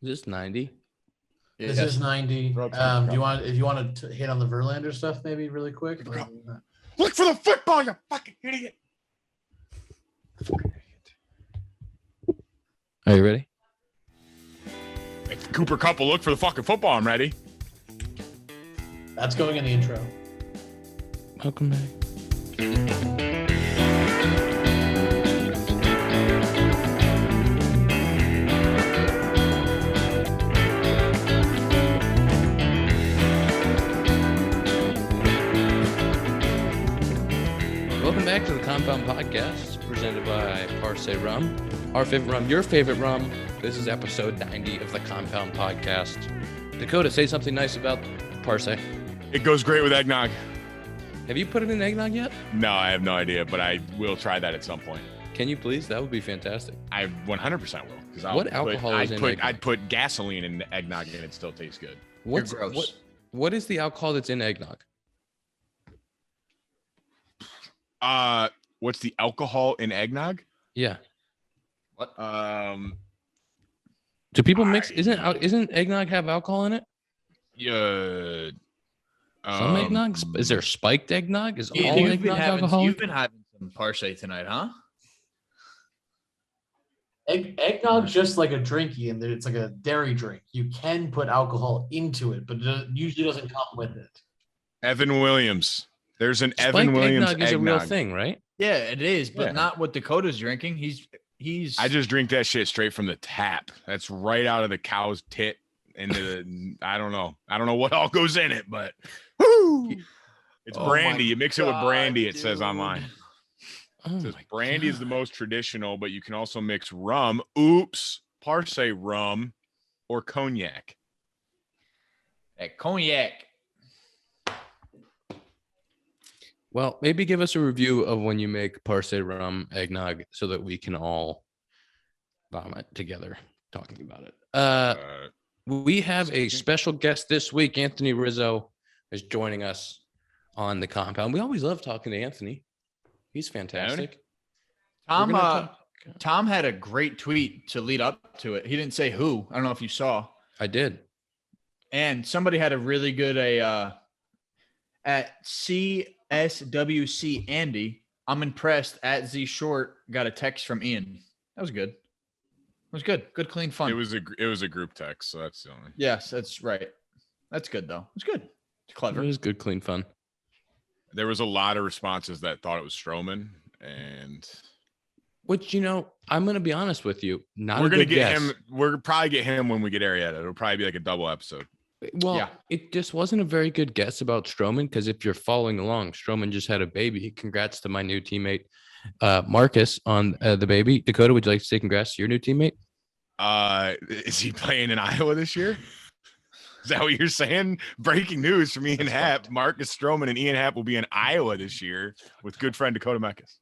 Is this 90? This is 90. Throw it to the Do you want if you want to hit on the Verlander stuff maybe really quick? Look for the football, you fucking idiot. Are you ready? If Cooper Kupp will look for the fucking football, I'm ready. That's going in the intro. Welcome back. Welcome back to the Compound Podcast, presented by Parse Rum. Our favorite rum, your favorite rum. This is episode 90 of the Compound Podcast. Dakota, say something nice about Parse. It goes great with eggnog. Have you put it in eggnog yet? No, I have no idea, but I will try that at some point. Can you please? That would be fantastic. I 100% will. Because What alcohol is in eggnog? I'd put gasoline in eggnog and it still tastes good. What's You're gross. What is the alcohol that's in eggnog? What's the alcohol in eggnog? Yeah. What? Do people mix? Isn't eggnog have alcohol in it? Yeah. Some eggnog? Is there spiked eggnog? Is all You've been eggnog having alcoholic? some Parse tonight, huh? Eggnog's just like a drinky, and it's like a dairy drink. You can put alcohol into it, but it usually doesn't come with it. Evan Williams. There's an Spiked Evan Williams eggnog is a real thing, right? Yeah, it is, but Yeah. not what Dakota's drinking. He's. I just drink that shit straight from the tap. That's right out of the cow's tit into the, I don't know what all goes in it, but woo! It's Oh brandy. my You mix it with brandy, it God, says dude. online. Oh It says my brandy is God. the most traditional, but you can also mix rum, Parse rum, or cognac. That cognac. Well, maybe give us a review of when you make Parse rum eggnog so that we can all vomit together talking about it. We have a special guest this week. Anthony Rizzo is joining us on the compound. We always love talking to Anthony. He's fantastic. We're gonna talk- Tom had a great tweet to lead up to it. He didn't say who. I don't know if you saw. I did. And somebody had a really good at CSWC Andy. I'm impressed. At Z Short got a text from Ian. That was good. It was good. Good, clean fun. It was a group text, so that's the only. Yes, that's right. That's good though. It's good. It's It clever. was good, clean fun. There was a lot of responses that thought it was Stroman, and Which, I'm going to be honest with you. Not we're a gonna good get guess. him. We're gonna probably get him when we get Arietta. It'll probably be like a double episode. Well, Yeah. it just wasn't a very good guess about Stroman because if you're following along, Stroman just had a baby. Congrats to my new teammate, Marcus, on the baby. Dakota, would you like to say congrats to your new teammate? Is he playing in Iowa this year? Is that what you're saying? Breaking news from Ian Happ. Marcus Stroman and Ian Happ will be in Iowa this year with good friend Dakota Mekas.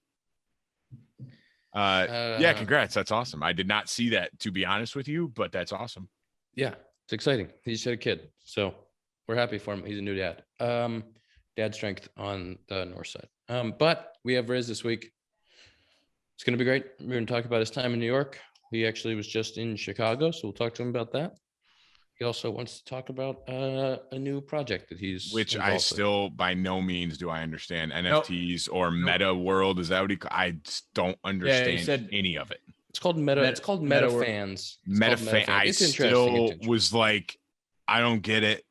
Yeah, congrats. That's awesome. I did not see that, to be honest with you, but that's awesome. Yeah, it's exciting. He just had a kid, so we're happy for him. He's a new dad. Dad strength on the north side. But we have Riz this week. It's going to be great. We're going to talk about his time in New York. He actually was just in Chicago, so we'll talk to him about that. He also wants to talk about a new project that he's Which I involved with. still, by no means, do I understand NFTs or Meta World. Is that what I just don't understand said- any of it. It's called Meta. It's called Meta Meta Fans. It's Meta called fan. I It's interesting. still It's interesting. was like, I don't get it.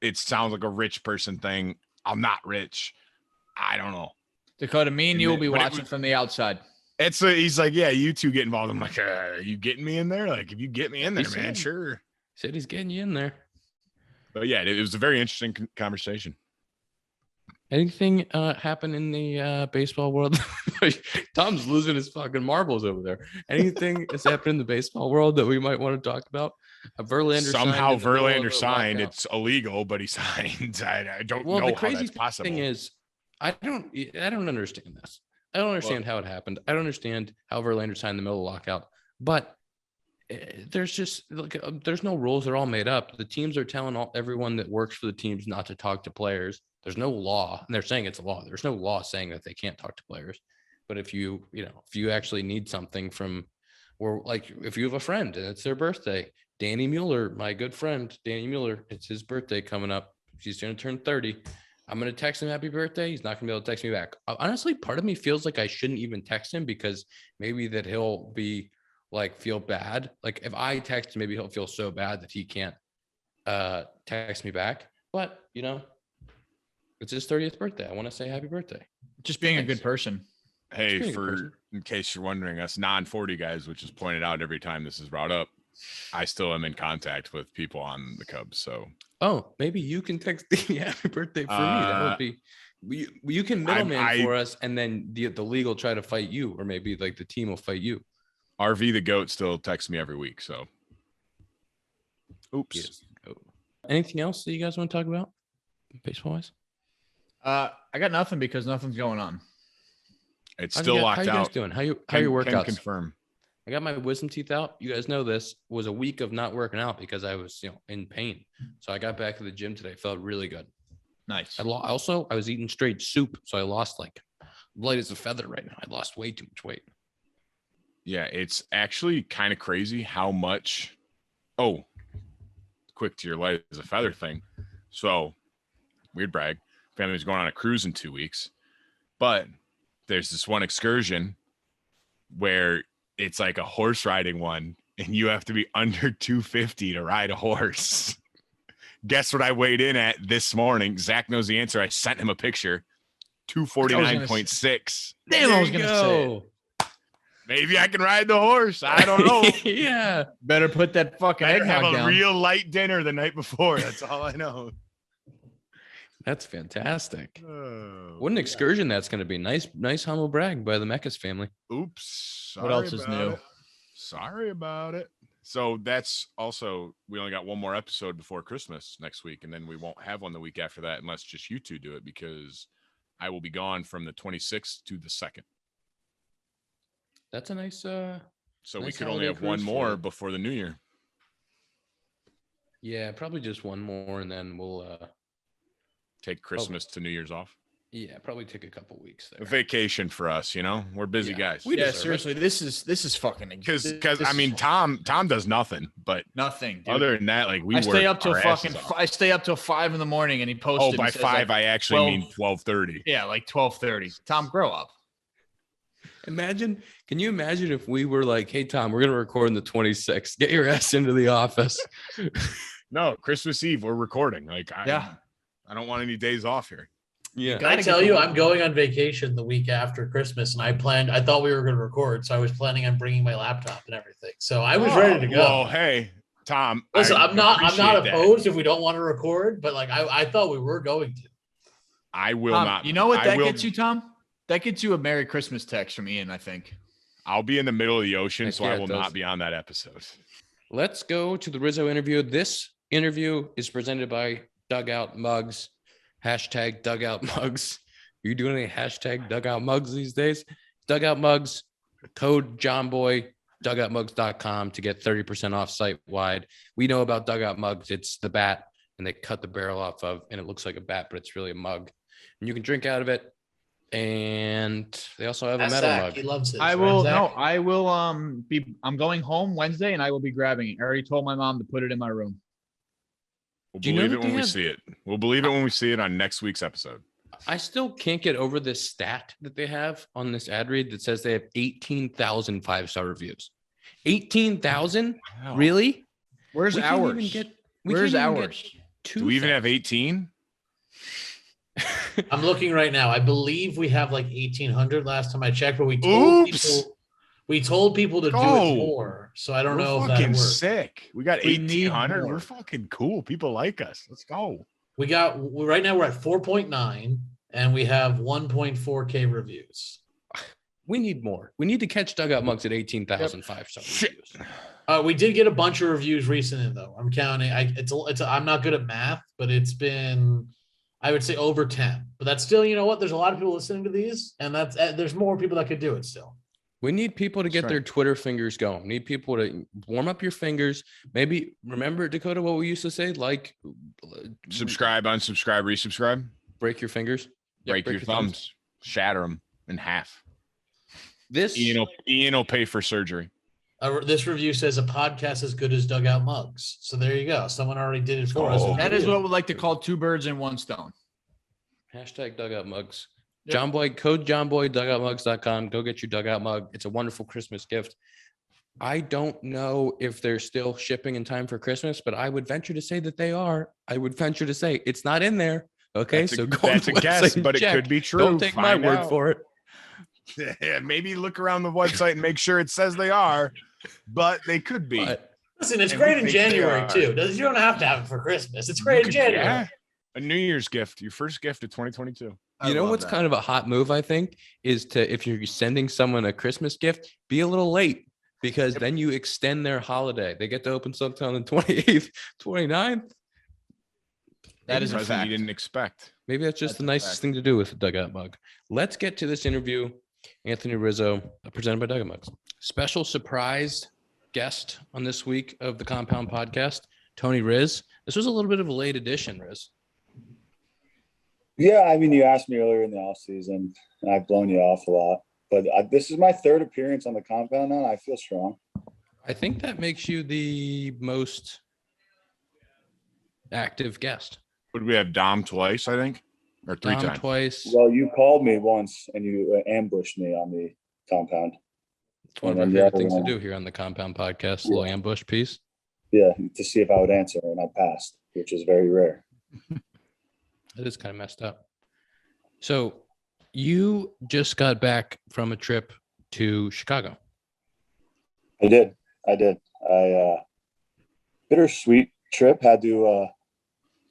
It sounds like a rich person thing. I'm not rich. I don't know. Dakota, me and you will be But it watching was- from the outside. He's like, yeah, you two get involved. I'm like, are you getting me in there? Like, if you get me in there, He man, said- sure. Said he's getting you in there. But yeah, it was a very interesting conversation. Anything happen in the baseball world? Tom's losing his fucking marbles over there. Anything that's happened in the baseball world that we might want to talk about? Verlander Somehow signed in the middle of Verlander a signed. lockout. It's illegal, but he signed. I don't Well, know the how crazy that's possible. thing is, I don't understand this. I don't understand how it happened. I don't understand how Verlander signed in the middle of lockout. But there's just there's no rules. They're all made up. The teams are telling everyone that works for the teams not to talk to players. There's no law, and they're saying it's a law. There's no law saying that they can't talk to players. But if you actually need something from, or like if you have a friend and it's their birthday Danny Mueller, my good friend, Danny Mueller, it's his birthday coming up. He's going to turn 30. I'm going to text him happy birthday. He's not going to be able to text me back. Honestly, part of me feels like I shouldn't even text him because maybe that he'll be like, feel bad. Like if I text him, maybe he'll feel so bad that he can't text me back. But, you know, it's his 30th birthday. I want to say happy birthday. Just being Thanks. a good person. Hey, Being a good person. in case you're wondering, us non-40 guys, which is pointed out every time this is brought up, I still am in contact with people on the Cubs. So Oh, maybe you can text the happy birthday for me. That would be you can middleman for us, and then the league will try to fight you, or maybe like the team will fight you. RV the GOAT still texts me every week. So oops. Yes. Anything else that you guys want to talk about baseball wise? I got nothing because nothing's going on. It's still locked How you guys out. doing? How your Can workouts? confirm. I got my wisdom teeth out. You guys know this was a week of not working out because I was, in pain. So I got back to the gym today. Felt really good. Nice. I was eating straight soup, so I lost like light as a feather right now. I lost way too much weight. Yeah, it's actually kind of crazy how much. Oh, quick to your light as a feather thing. So, weird brag. Family's going on a cruise in 2 weeks, but there's this one excursion where it's like a horse riding one, and you have to be under 250 to ride a horse. Guess what I weighed in at this morning? Zach knows the answer. I sent him a picture. 249.6. Damn, I was gonna say it. Maybe I can ride the horse. I don't know. Yeah. Better put that fucking Better eggnog have a down. real light dinner the night before. That's all I know. That's fantastic. Oh, What an excursion that's going to be. Nice humble brag by the Mecca's family. oops. What else Sorry is about new? it. Sorry about it. So that's also, we only got one more episode before Christmas next week, and then we won't have one the week after that unless just you two do it, because I will be gone from the 26th to the 2nd. That's a nice So we Nice could only holiday have one cruise for more you. before the new year. yeah, probably just one more and then we'll Take Christmas to New Year's off. probably take a couple weeks A there. vacation for us, We're busy Yeah. guys. We Yeah, deserve it. seriously, this is fucking Because this I is mean, Tom does nothing, but nothing. Dude. other than that, like we I stay up till our asses fucking. off. I stay up till 5 in the morning, and he posted. Oh, and by says, 5, like, I actually 12 mean 12:30. Yeah, like 12:30. Tom, grow up. Can you imagine if we were like, hey, Tom, we're going to record on the 26th. Get your ass into the office. No, Christmas Eve, we're recording. Like, Yeah. I don't want any days off here. Yeah. Can I tell you, I'm going on vacation the week after Christmas, and I thought we were going to record, so I was planning on bringing my laptop and everything. So I was ready to go. Well, hey, Tom. Listen, I'm not appreciate that. opposed if we don't want to record, but like I thought we were going to. I will Tom, not. you know what I that will- gets you, Tom? That gets you a Merry Christmas text from Ian, I think. I'll be in the middle of the ocean, Heck so yeah, I it will does. not be on that episode. Let's go to the Rizzo interview. This interview is presented by Dugout Mugs. Hashtag Dugout Mugs. Are you doing any hashtag Dugout Mugs these days? Dugout Mugs, code JohnBoy, dugoutmugs.com to get 30% off site wide. We know about Dugout Mugs. It's the bat, and they cut the barrel off of, and it looks like a bat, but it's really a mug. And you can drink out of it. And they also have a Ask metal Zach, mug. he loves it. I will I'm going home Wednesday and I will be grabbing it. I already told my mom to put it in my room. We'll Do you know believe it that when they we have- see it. We'll believe it when we see it on next week's episode. I still can't get over this stat that they have on this ad read that says they have 18,000 five-star reviews. 18,000? Wow. Really? Where's We can't ours? even get- we Where's can't even get ours? Do we even have 18? I'm looking right now. I believe we have like 1,800 last time I checked, but we told Oops. people to do Go. it more. So I don't We're know if that fucking works. sick. We got We need 1,800. more. We're fucking cool. People like us. Let's go. Right now we're at 4.9 and we have 1.4K reviews. We need more. We need to catch Dugout Mugs at 18,000 five-star Shit. reviews. We did get a bunch of reviews recently though. I'm counting. I'm not good at math, but it's been, I would say over 10. But that's still, you know what? There's a lot of people listening to these, and there's more people that could do it still. We need people to get That's their right. Twitter fingers going. We need people to warm up your fingers. Maybe remember, Dakota, what we used to say? Like, Subscribe, unsubscribe, resubscribe. break your fingers. Yeah, Break your thumbs. Shatter them in half. This Ian will pay for surgery. This review says a podcast as good as Dugout Mugs. So there you go. Someone already did it for us. That is what we like to call two birds in one stone. Hashtag Dugout Mugs. Yep. John Boy, code John Boy, dugoutmugs.com. Go get your Dugout Mug. It's a wonderful Christmas gift. I don't know if they're still shipping in time for Christmas, but I would venture to say that they are. I would venture to say it's not in there. Okay, That's so go on that's the a guess, website and but it check. could be true. Don't take my Find word out. for it. Yeah, maybe look around the website and make sure it says they are, but they could be. But Listen, it's And we great in think they January are. too. You don't have to have it for Christmas. It's great in January. Yeah, a New Year's gift, your first gift of 2022. I you know love what's that. kind of a hot move, I think, is to, if you're sending someone a Christmas gift, be a little late because then you extend their holiday. They get to open sometime on the 28th, 29th. That is a Present fact. you didn't expect. Maybe that's just That's the a nicest fact. thing to do with a Dugout Mug. Let's get to this interview. Anthony Rizzo, presented by Dugout Mugs. Special surprise guest on this week of the Compound Podcast, Tony Riz. This was a little bit of a late edition, Riz. Yeah, I mean, you asked me earlier in the off season, and I've blown you off a lot. But this is my third appearance on the compound now. And I feel strong. I think that makes you the most active guest. Would we have Dom twice, I think? Or three Dom times? twice. Well, you called me once, and you ambushed me on the compound. It's one of our and the favorite other things to one- do here on the Compound Podcast, a little ambush piece. Yeah, to see if I would answer, and I passed, which is very rare. It is kind of messed up. So you just got back from a trip to Chicago. I did. Bittersweet trip. Had to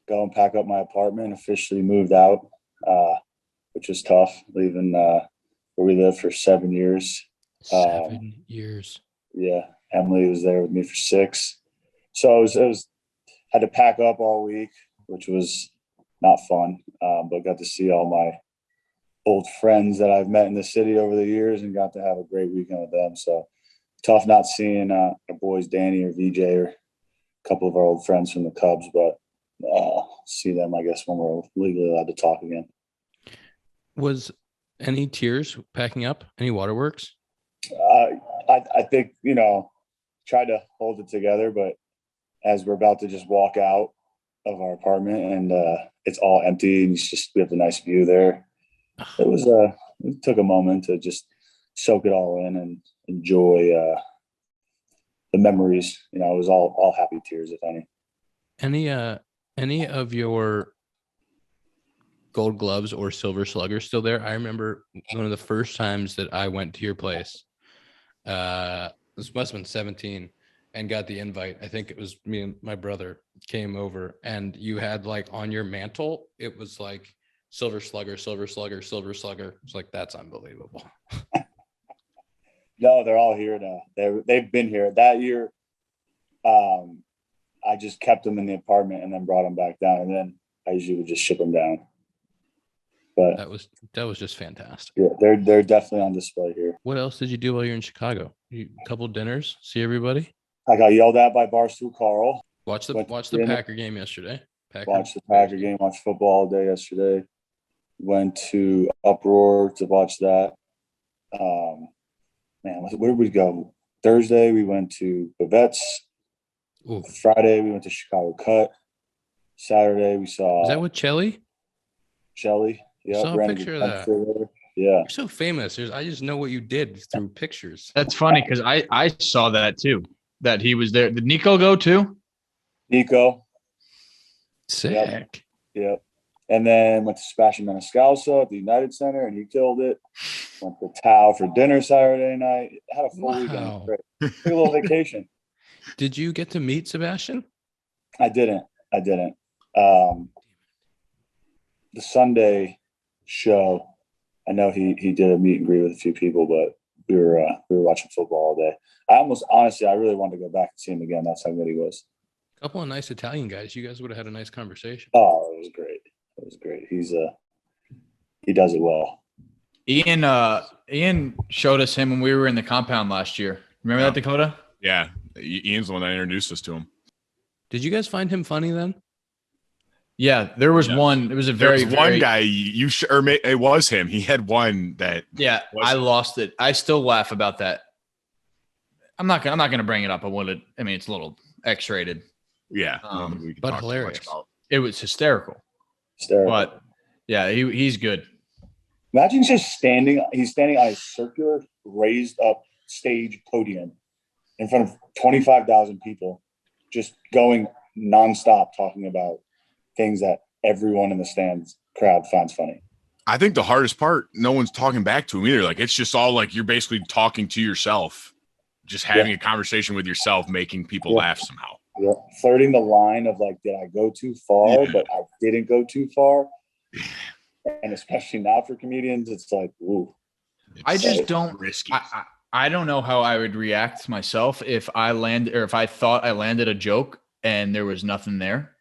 go and pack up my apartment. Officially moved out, which was tough. Leaving where we lived for 7 years. 7 years. Yeah, Emily was there with me for 6. So it was had to pack up all week, which was not fun. But got to see all my old friends that I've met in the city over the years, and got to have a great weekend with them. So tough not seeing our boys Danny or VJ or a couple of our old friends from the Cubs, but see them, I guess, when we're legally allowed to talk again. Was any tears packing up? Any waterworks? I think, tried to hold it together, but as we're about to just walk out of our apartment and it's all empty and we have a nice view there. It took a moment to just soak it all in and enjoy the memories. It was all happy tears, if any. Any of your Gold Gloves or Silver Sluggers still there? I remember one of the first times that I went to your place. This must have been 17 and got the invite. I think it was me and my brother came over, and you had like on your mantle, it was like Silver Slugger, Silver Slugger, Silver Slugger. It's like, that's unbelievable. No, they're all here now. They've been here that year. I just kept them in the apartment and then brought them back down, and then I usually would just ship them down. But That was just fantastic. yeah, they're definitely on display here. What else did you do while you're in Chicago? A couple dinners, see everybody, I got yelled at by Barstool Carl. watch the Went to dinner. Packer game yesterday. Watched the Packer game, watched football all day yesterday. Went to Uproar to watch that. Where did we go? Thursday, we went to Bavette's. Ooh. Friday, we went to Chicago Cut. Saturday, we saw Is that what Chelly? Shelly. Yeah, Saw a picture of that. Yeah. You're so famous. I just know what you did through pictures. That's funny because I saw that too. That he was there. Did Nico go too? Nico. Sick. Yep. And then went to Sebastian Maniscalco at the United Center, and he killed it. Went to Tao for dinner Saturday night. Had a full weekend. It was Wow. great. Took a little vacation. Did you get to meet Sebastian? I didn't. The Sunday show, I know he did a meet and greet with a few people, but we were watching football all day. I really wanted to go back and see him again. That's how good he was. A couple of nice Italian guys. You guys would have had a nice conversation. Oh, it was great. It was great. He does it well. Ian showed us him when we were in the compound last year. Remember that, Dakota? Yeah. Ian's the one that introduced us to him. Did you guys find him funny then? Yeah, there was Yeah. one. It was a There very was one very- guy it was him. He had one that Yeah, Was I it? lost it. I still laugh about that. I'm not gonna bring it up. I mean, it's a little X-rated. Yeah, we can but talk too much hilarious. about. It was hysterical. But yeah, he's good. Imagine just he's standing on a circular, raised up stage podium in front of 25,000 people, just going nonstop talking about things that everyone in the stands crowd finds funny. I think the hardest part, no one's talking back to him either. Like, it's just all like you're basically talking to yourself, just having a conversation with yourself, making people laugh somehow. Yeah. Flirting the line of like, did I go too far? But I didn't go too far. And especially now for comedians, it's like, ooh. I just don't risky. I don't know how I would react myself if I thought I landed a joke and there was nothing there.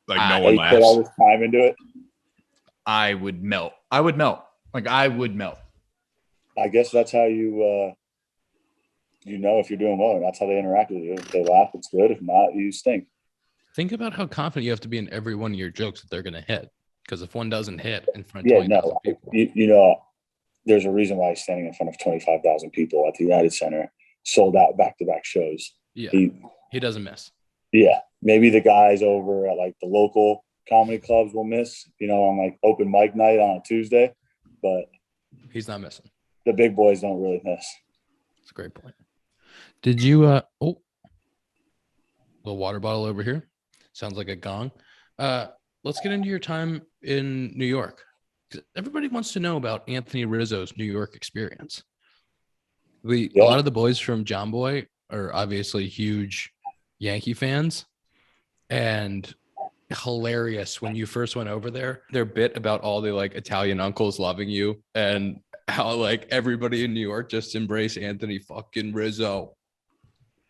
Like no one laughs. Put all this time into it. I would melt. I would melt. I guess that's how you know if you're doing well. That's how they interact with you. If they laugh, it's good. If not, you stink. Think about how confident you have to be in every one of your jokes that they're going to hit. Because if one doesn't hit in front of 20,000 people. You know, there's a reason why he's standing in front of 25,000 people at the United Center, sold out back-to-back shows. Yeah, he doesn't miss. Yeah, maybe the guys over at like the local comedy clubs will miss, on like open mic night on a Tuesday, but he's not missing. The big boys don't really miss. That's a great point. Did you little water bottle over here? Sounds like a gong. Let's get into your time in New York. Everybody wants to know about Anthony Rizzo's New York experience. A lot of the boys from John Boy are obviously huge Yankee fans, and hilarious when you first went over there. Their bit about all the like Italian uncles loving you and how like everybody in New York just embrace Anthony fucking Rizzo.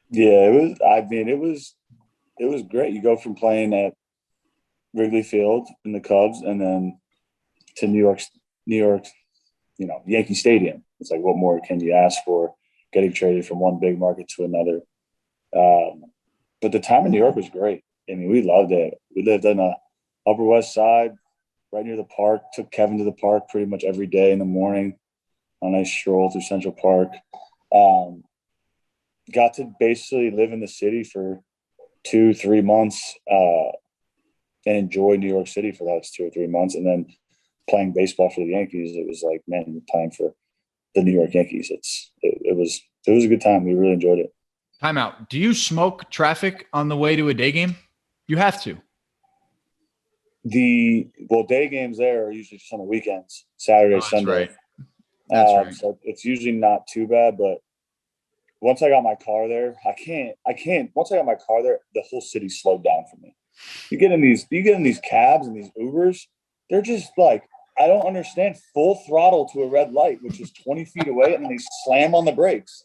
Yeah, it was great. You go from playing at Wrigley Field in the Cubs and then to New York, Yankee Stadium. It's like, what more can you ask for? Getting traded from one big market to another. But the time in New York was great. I mean, we loved it. We lived on the Upper West Side, right near the park. Took Kevin to the park pretty much every day in the morning on a nice stroll through Central Park. Got to basically live in the city for 2-3 months and enjoy New York City for those 2 or 3 months. And then playing baseball for the Yankees, it was like, man, you're playing for the New York Yankees. It was a good time. We really enjoyed it. Time out. Do you smoke traffic on the way to a day game? You have to. Day games there are usually just on the weekends, Saturday, Sunday. Right. That's right. So it's usually not too bad, but once I got my car there, I can't. Once I got my car there, the whole city slowed down for me. You get in these cabs and these Ubers, they're just like, I don't understand, full throttle to a red light, which is 20 feet away, and then they slam on the brakes.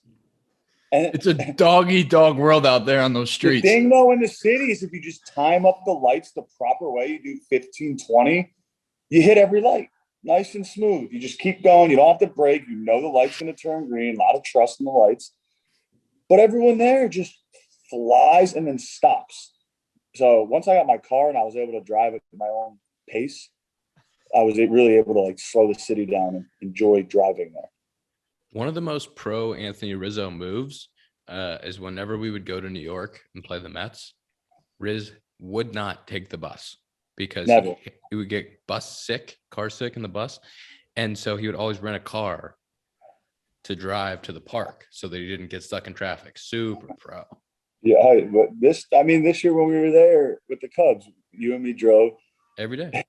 And it's a dog-eat-dog world out there on those streets. The thing, though, in the city is if you just time up the lights the proper way, you do 15, 20, you hit every light. Nice and smooth. You just keep going. You don't have to brake. You know the light's going to turn green. A lot of trust in the lights. But everyone there just flies and then stops. So once I got my car and I was able to drive at my own pace, I was really able to like slow the city down and enjoy driving there. One of the most pro Anthony Rizzo moves is whenever we would go to New York and play the Mets, Riz would not take the bus because he would get car sick in the bus. And so he would always rent a car to drive to the park so that he didn't get stuck in traffic. Super pro. Yeah, but this year when we were there with the Cubs, you and me drove every day.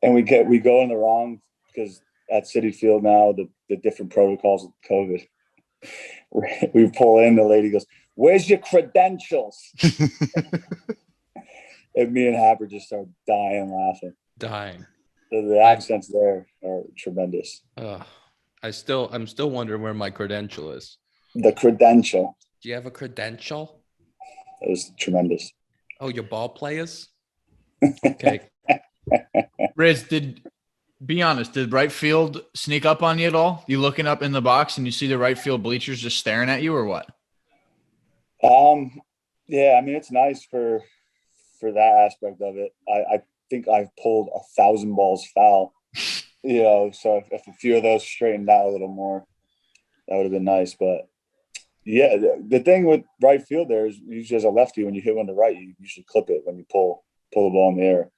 And we go in the wrong because at Citi Field now, the different protocols of COVID. We pull in, the lady goes, "Where's your credentials?" And me and Happer just start dying laughing. The accents there are tremendous. I'm still wondering where my credential is. The credential. Do you have a credential? It was tremendous. Oh, your ball players? Okay. Riz, be honest, did right field sneak up on you at all? You looking up in the box and you see the right field bleachers just staring at you, or what? Yeah, I mean, it's nice for that aspect of it. I think I've pulled 1,000 balls foul, so if a few of those straightened out a little more, that would have been nice. But Yeah, the thing with right field there is usually as a lefty, when you hit one to right, you usually clip it when you pull the ball in the air.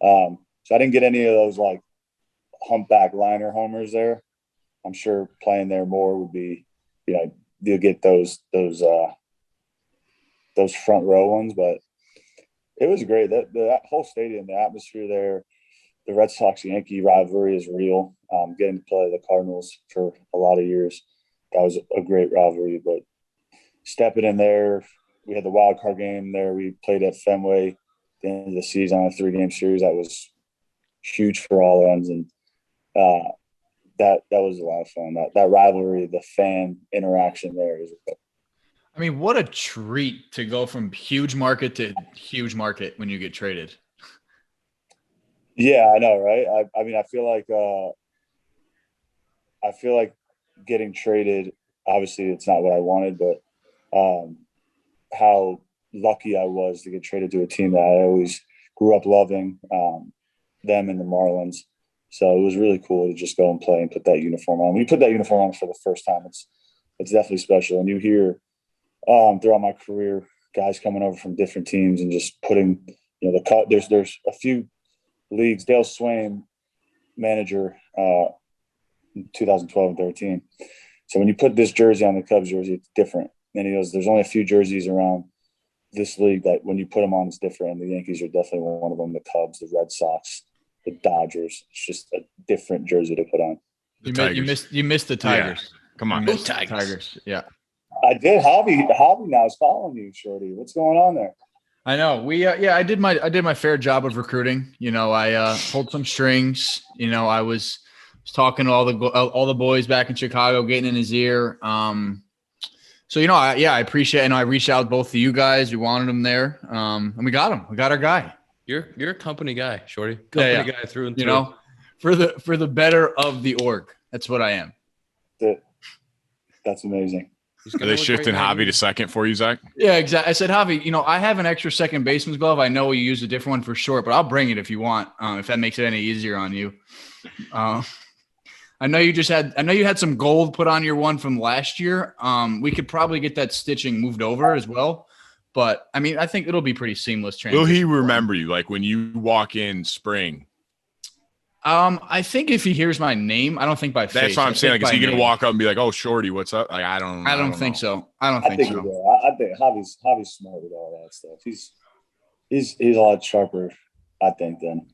So I didn't get any of those like humpback liner homers there. I'm sure playing there more would be, you'll get those front row ones, but it was great. That whole stadium, the atmosphere there, the Red Sox Yankee rivalry is real. Getting to play the Cardinals for a lot of years, that was a great rivalry. But stepping in there, we had the wild card game there. We played at Fenway at the end of the season on a 3-game series. That was huge for all ends, and that was a lot of fun. That rivalry, the fan interaction there is. I mean, what a treat to go from huge market to huge market when you get traded. Yeah, I know, right? I mean, I feel like getting traded. Obviously, it's not what I wanted, but how lucky I was to get traded to a team that I always grew up loving, them and the Marlins. So it was really cool to just go and play and put that uniform on. When you put that uniform on for the first time, it's definitely special. And you hear throughout my career, guys coming over from different teams and just putting, there's a few leagues. Dale Swain, manager, in 2012 and 13. So when you put this jersey on the Cubs jersey, it's different. And he goes, there's only a few jerseys around this league that when you put them on, it's different. And the Yankees are definitely one of them. The Cubs, the Red Sox, the Dodgers. It's just a different jersey to put on. You missed the Tigers. Yeah. Come on, Go Tigers. Yeah. I did. Hobby now is following you, Shorty. What's going on there? I know. I did my fair job of recruiting. I pulled some strings. I was talking to all the boys back in Chicago, getting in his ear. So I appreciate, and I reached out both to you guys. We wanted him there, and we got him. We got our guy. You're a company guy, Shorty. Company guy through and through. For the better of the org. That's what I am. That's amazing. Are they shifting Javi to second for you, Zach? Yeah, exactly. I said, Javi, I have an extra second baseman's glove. I know you use a different one for short, but I'll bring it if you want, if that makes it any easier on you. I know you had some gold put on your one from last year. We could probably get that stitching moved over as well. But, I mean, I think it'll be pretty seamless transition. Will he remember you? Like when you walk in spring? I think if he hears my name, I don't think by face. That's what I'm saying. Like, is he going to walk up and be like, "Oh, Shorty, what's up?" Like, I don't think so. I think so. I think Javi's smart with all that stuff. He's a lot sharper, I think, than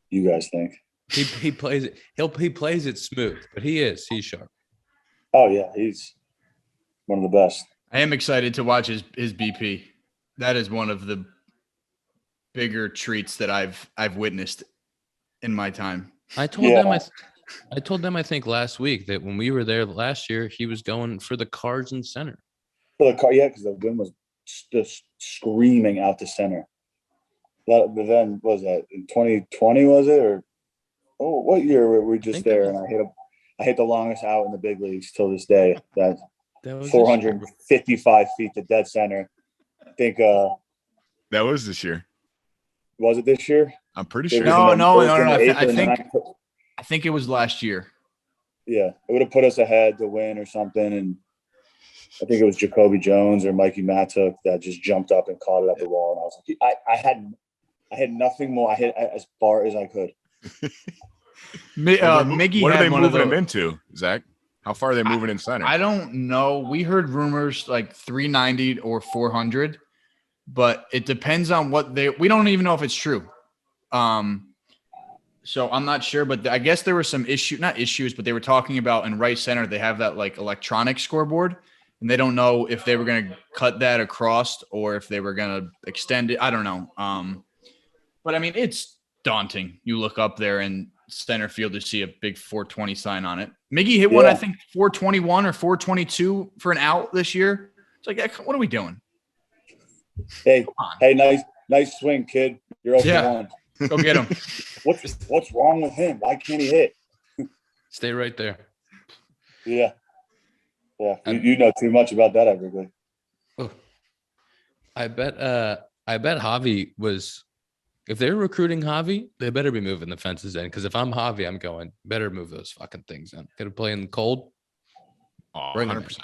you guys think. He plays it. He plays it smooth, but he's sharp. Oh yeah, he's one of the best. I am excited to watch his BP. That is one of the bigger treats that I've witnessed in my time. I told them I think last week that when we were there last year, he was going for the Cards in center. For the car, yeah, because the wind was just screaming out to center. But then, what was that in 2020? Was it or what year were we just there? And I hit the longest out in the big leagues till this day. That was 455 feet to dead center. I think that was this year. Was it this year? I'm pretty sure. No. I think it was last year. Yeah, it would have put us ahead to win or something, and I think it was Jacoby Jones or Mikey Mattook that just jumped up and caught it at the wall, and I was like, I had nothing more. I hit as far as I could. Miggy, what are they moving him into, Zach? How far are they moving in center? I don't know. We heard rumors like 390 or 400, but it depends on we don't even know if it's true. So I'm not sure, but I guess there were some not issues, but they were talking about in right center, they have that like electronic scoreboard, and they don't know if they were going to cut that across or if they were going to extend it. I don't know. But I mean, it's daunting. You look up there in center field to see a big 420 sign on it. Miggy hit one, I think 421 or 422 for an out this year. It's like, what are we doing? Hey, nice swing, kid. You're 0-1. Go get him. What's wrong with him? Why can't he hit? Stay right there. Yeah. You know too much about that, Everglade. Oh, I bet Javi was. If they're recruiting Javi, they better be moving the fences in. Because if I'm Javi, I'm going, better move those fucking things in. Got to play in the cold. Oh, Bring 100%.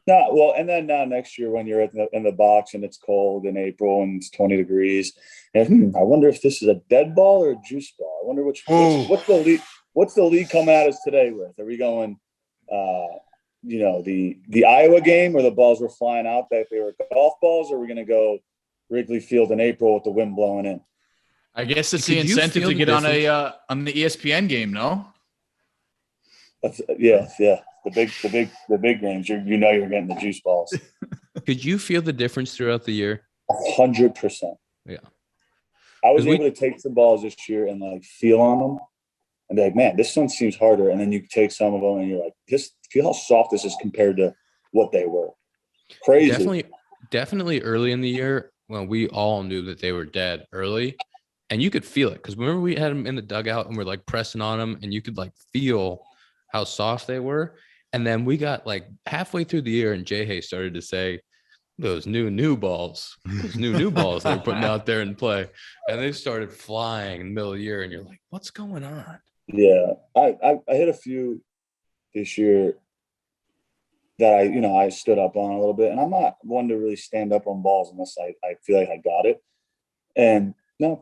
No, well, and then now next year when you're in the box and it's cold in April and it's 20 degrees, and I wonder if this is a dead ball or a juice ball. I wonder what's the league coming at us today with? Are we going, the Iowa game where the balls were flying out that they were golf balls, or are we going to go Wrigley Field in April with the wind blowing in? I guess it's the incentive to get on the ESPN game, no? Yeah. The big games. You're getting the juice balls. Could you feel the difference throughout the year? 100%. Yeah. I was able to take some balls this year and like feel on them and be like, man, this one seems harder. And then you take some of them and you're like, feel how soft this is compared to what they were. Crazy. Definitely early in the year when we all knew that they were dead early, and you could feel it because remember we had them in the dugout and we're like pressing on them and you could like feel how soft they were. And then we got like halfway through the year and Jay Hay started to say, those new balls they're putting out there in play. And they started flying in the middle of the year. And you're like, what's going on? Yeah. I hit a few this year that I stood up on a little bit. And I'm not one to really stand up on balls unless I feel like I got it. And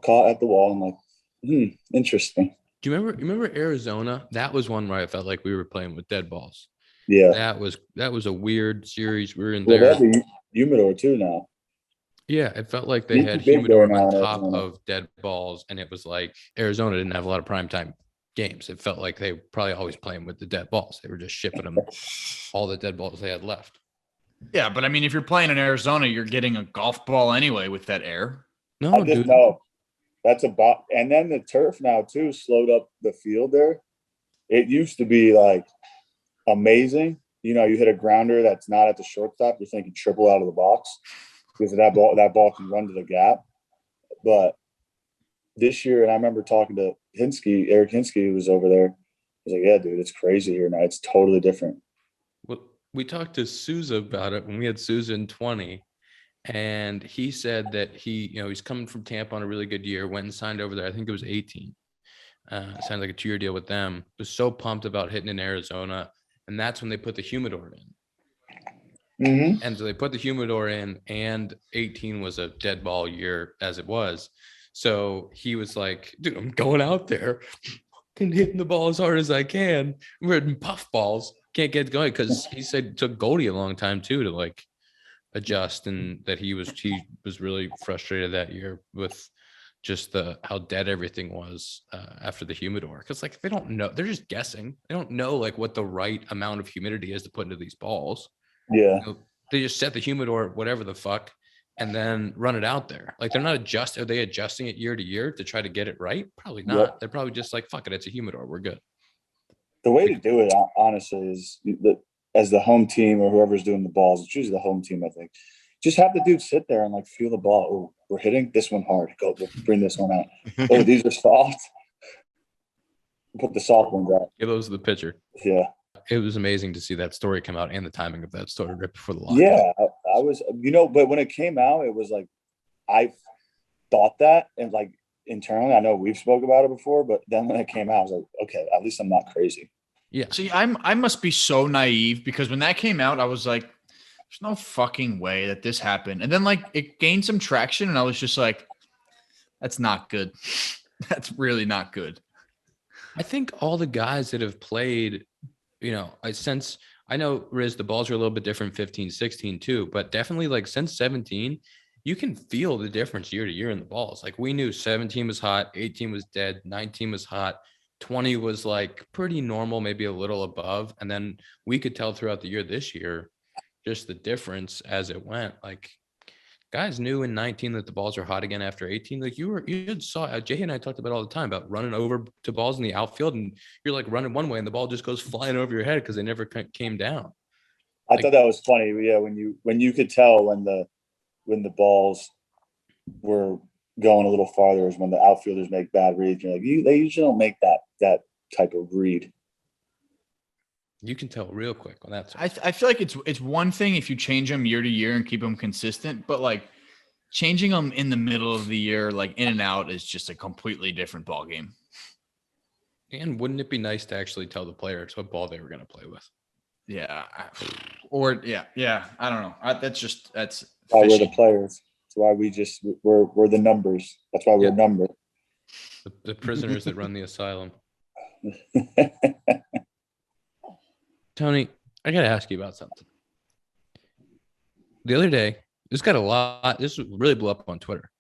caught at the wall. I'm like, interesting. Do you remember Arizona? That was one where I felt like we were playing with dead balls. Yeah. That was a weird series. We were in there. there. They have humidor too now. Yeah, it felt like they had humidor on top of dead balls, and it was like Arizona didn't have a lot of primetime games. It felt like they were probably always playing with the dead balls. They were just shipping them all the dead balls they had left. Yeah, but I mean, if you're playing in Arizona, you're getting a golf ball anyway with that air. No, dude. No. That's and then the turf now too slowed up the field there. It used to be like amazing. You hit a grounder that's not at the shortstop, you're thinking triple out of the box because that ball can run to the gap. But this year, and I remember talking to Eric Hinsky, who was over there. He's like, "Yeah, dude, it's crazy here now. It's totally different." Well, we talked to Souza about it when we had Souza in 20. And he said that he's coming from Tampa on a really good year, went and signed over there. I think it was 18. Signed like a 2-year deal with them. Was so pumped about hitting in Arizona. And that's when they put the humidor in. Mm-hmm. And so they put the humidor in, and 18 was a dead ball year as it was. So he was like, dude, I'm going out there and hitting the ball as hard as I can. We're hitting puff balls. Can't get going because he said it took Goldie a long time too to like adjust, and that he was really frustrated that year with just how dead everything was after the humidor, because like they don't know, they're just guessing. They don't know like what the right amount of humidity is to put into these balls. Yeah, they just set the humidor whatever the fuck and then run it out there. Like they're not are they adjusting it year to year to try to get it right? Probably not. Yep. They're probably just like, fuck it, it's a humidor, we're good. The way to do it honestly is as the home team or whoever's doing the balls, it's usually the home team, I think. Just have the dude sit there and like feel the ball. Oh, we're hitting this one hard. Go, we'll bring this one out. Oh, these are soft. Put the soft ones out. Give those to the pitcher. Yeah. It was amazing to see that story come out and the timing of that story right before the lockout. Yeah, I was, but when it came out, it was like, I thought that, and like internally, I know we've spoke about it before, but then when it came out, I was like, okay, at least I'm not crazy. Yeah. See, I must be so naive because when that came out, I was like, there's no fucking way that this happened. And then like it gained some traction and I was just like, that's not good. That's really not good. I think all the guys that have played, I know Riz, the balls are a little bit different 15, 16 too, but definitely like since 17, you can feel the difference year to year in the balls. Like we knew 17 was hot, 18 was dead, 19 was hot. 20 was like pretty normal, maybe a little above. And then we could tell throughout the year this year, just the difference as it went. Like guys knew in 19 that the balls are hot again after 18. Like you saw Jay and I talked about all the time about running over to balls in the outfield, and you're like running one way and the ball just goes flying over your head because they never came down. I thought that was funny. Yeah, when you could tell when the balls were going a little farther is when the outfielders make bad reads. You're like, they usually don't make that type of read. You can tell real quick on that. I feel like it's one thing if you change them year to year and keep them consistent, but like changing them in the middle of the year, like in and out, is just a completely different ball game. And wouldn't it be nice to actually tell the players what ball they were going to play with? Yeah. Or yeah. I don't know. That's Why we're the fishy. players. That's why we're the numbers. That's why we're Yeah. numbered. The prisoners that run the asylum. Tony, I gotta ask you about something. The other day, this got a lot. This really blew up on Twitter.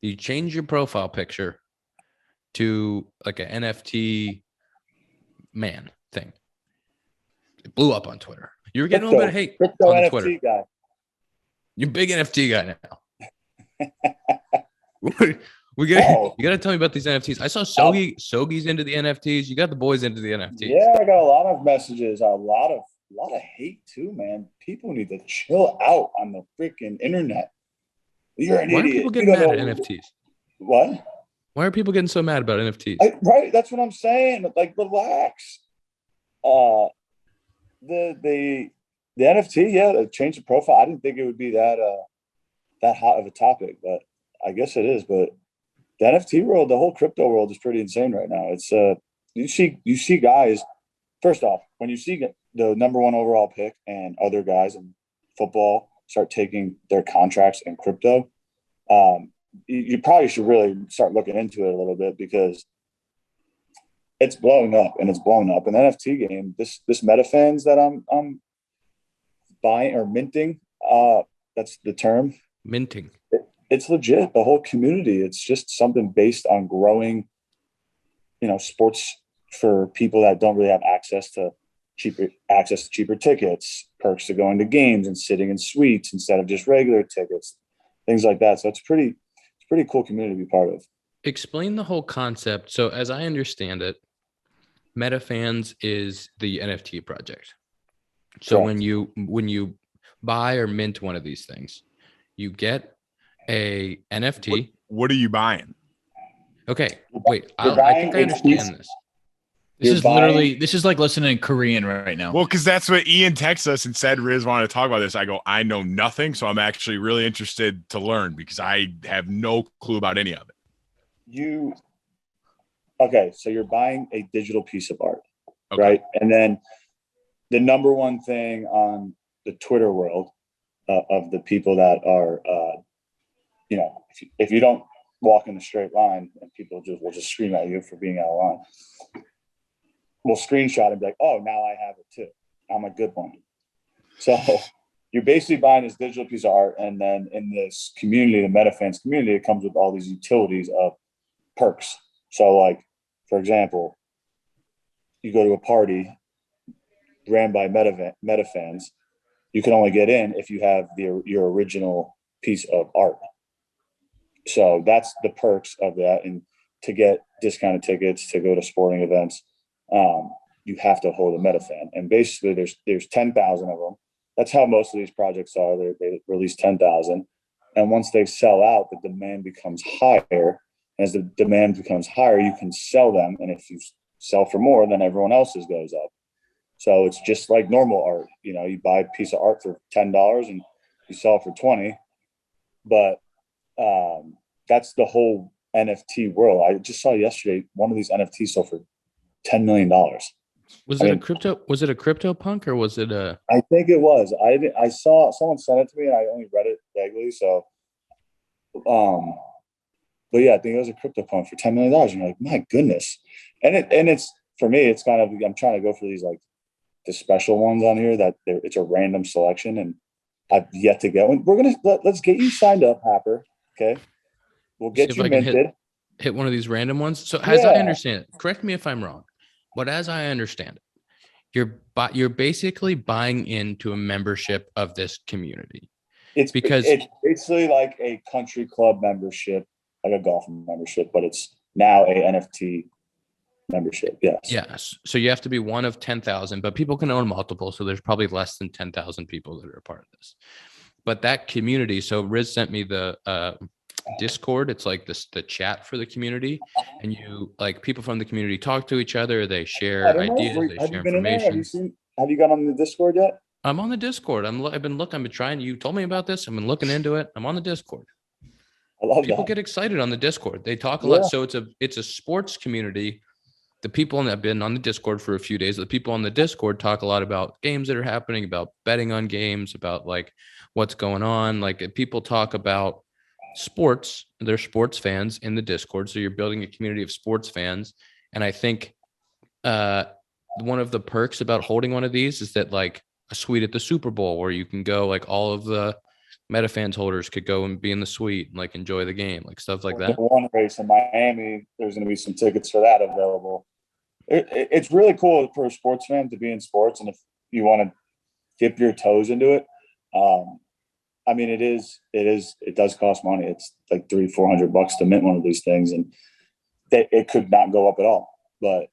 You change your profile picture to like an NFT man thing. It blew up on Twitter. You were getting a little bit of hate Crypto on NFT Twitter. guy. You're a big NFT guy now. You gotta tell me about these NFTs. I saw Sogi's into the NFTs. You got the boys into the NFTs. Yeah, I got a lot of messages, a lot of hate too, man. People need to chill out on the freaking internet. You're an Why idiot. are people getting mad at NFTs? What? Why are people getting so mad about NFTs? Right, that's what I'm saying. Like, relax. The NFT, yeah, change the profile. I didn't think it would be that hot of a topic, but I guess it is. But the NFT world, the whole crypto world is pretty insane right now. It's you see guys. First off, when you see the number one overall pick and other guys in football start taking their contracts in crypto, you probably should really start looking into it a little bit because it's blowing up and it's blowing up. And the NFT game, this MetaFans that I'm buying or minting, that's the term. Minting. It's legit. The whole community. It's just something based on growing, sports for people that don't really have access to cheaper tickets, perks to going to games and sitting in suites instead of just regular tickets, things like that. So it's pretty cool community to be part of. Explain the whole concept. So as I understand it, MetaFans is the NFT project. So Correct. when you buy or mint one of these things, you get a NFT. What are you buying? Okay, wait. I think I understand this. This is like listening in Korean right now. Well, because that's what Ian texted us and said Riz wanted to talk about this. I go, I know nothing, so I'm actually really interested to learn because I have no clue about any of it. Okay, so you're buying a digital piece of art, right? And then the number one thing on the Twitter world of the people that are, if you don't walk in a straight line, and people will just scream at you for being out of line. We'll screenshot and be like, oh, now I have it too. I'm a good one. So you're basically buying this digital piece of art. And then in this community, the MetaFans community, it comes with all these utilities of perks. So like, for example, you go to a party ran by MetaFans, you can only get in if you have your original piece of art. So that's the perks of that. And to get discounted tickets to go to sporting events, you have to hold a MetaFan. And basically there's 10,000 of them. That's how most of these projects are. They release 10,000. And once they sell out, the demand becomes higher. As the demand becomes higher, you can sell them. And if you sell for more, then everyone else's goes up. So it's just like normal art. You buy a piece of art for $10 and you sell it for $20. But that's the whole NFT world. I just saw yesterday one of these NFTs sold for $10 million. Was it a crypto punk or was it a? I think it was. I saw someone sent it to me and I only read it vaguely. So, but yeah, I think it was a crypto punk for $10 million. And you're like, my goodness. And it's for me, it's kind of, I'm trying to go for these like the special ones on here that it's a random selection and I've yet to get one. Let's get you signed up, Happer. Okay. We'll get you minted. Hit one of these random ones. So as I understand it, correct me if I'm wrong, but as I understand it, you're basically buying into a membership of this community. It's basically like a country club membership, like a golf membership, but it's now a NFT membership. Yes. So you have to be one of 10,000, but people can own multiple. So there's probably less than 10,000 people that are a part of this. But that community, so Riz sent me the Discord. It's like the chat for the community, and you like people from the community talk to each other. They share ideas. They share information. Have you got on the Discord yet? I'm on the Discord. I've been trying. You told me about this. I've been looking into it. I'm on the Discord. I love people that. Get excited on the Discord. They talk a lot. So it's a sports community the people that have been on the Discord for a few days, the people on the Discord talk a lot about games that are happening, about betting on games, about like what's going on. Like people talk about sports, they're sports fans in the Discord. So you're building a community of sports fans. And I think one of the perks about holding one of these is that like a suite at the Super Bowl where you can go, like all of the MetaFans holders could go and be in the suite and like enjoy the game, like stuff like that. The one race in Miami, there's going to be some tickets for that available. It's really cool for a sports fan to be in sports, and if you want to dip your toes into it, I mean, it does cost money. It's like $300-400 to mint one of these things, and it could not go up at all. But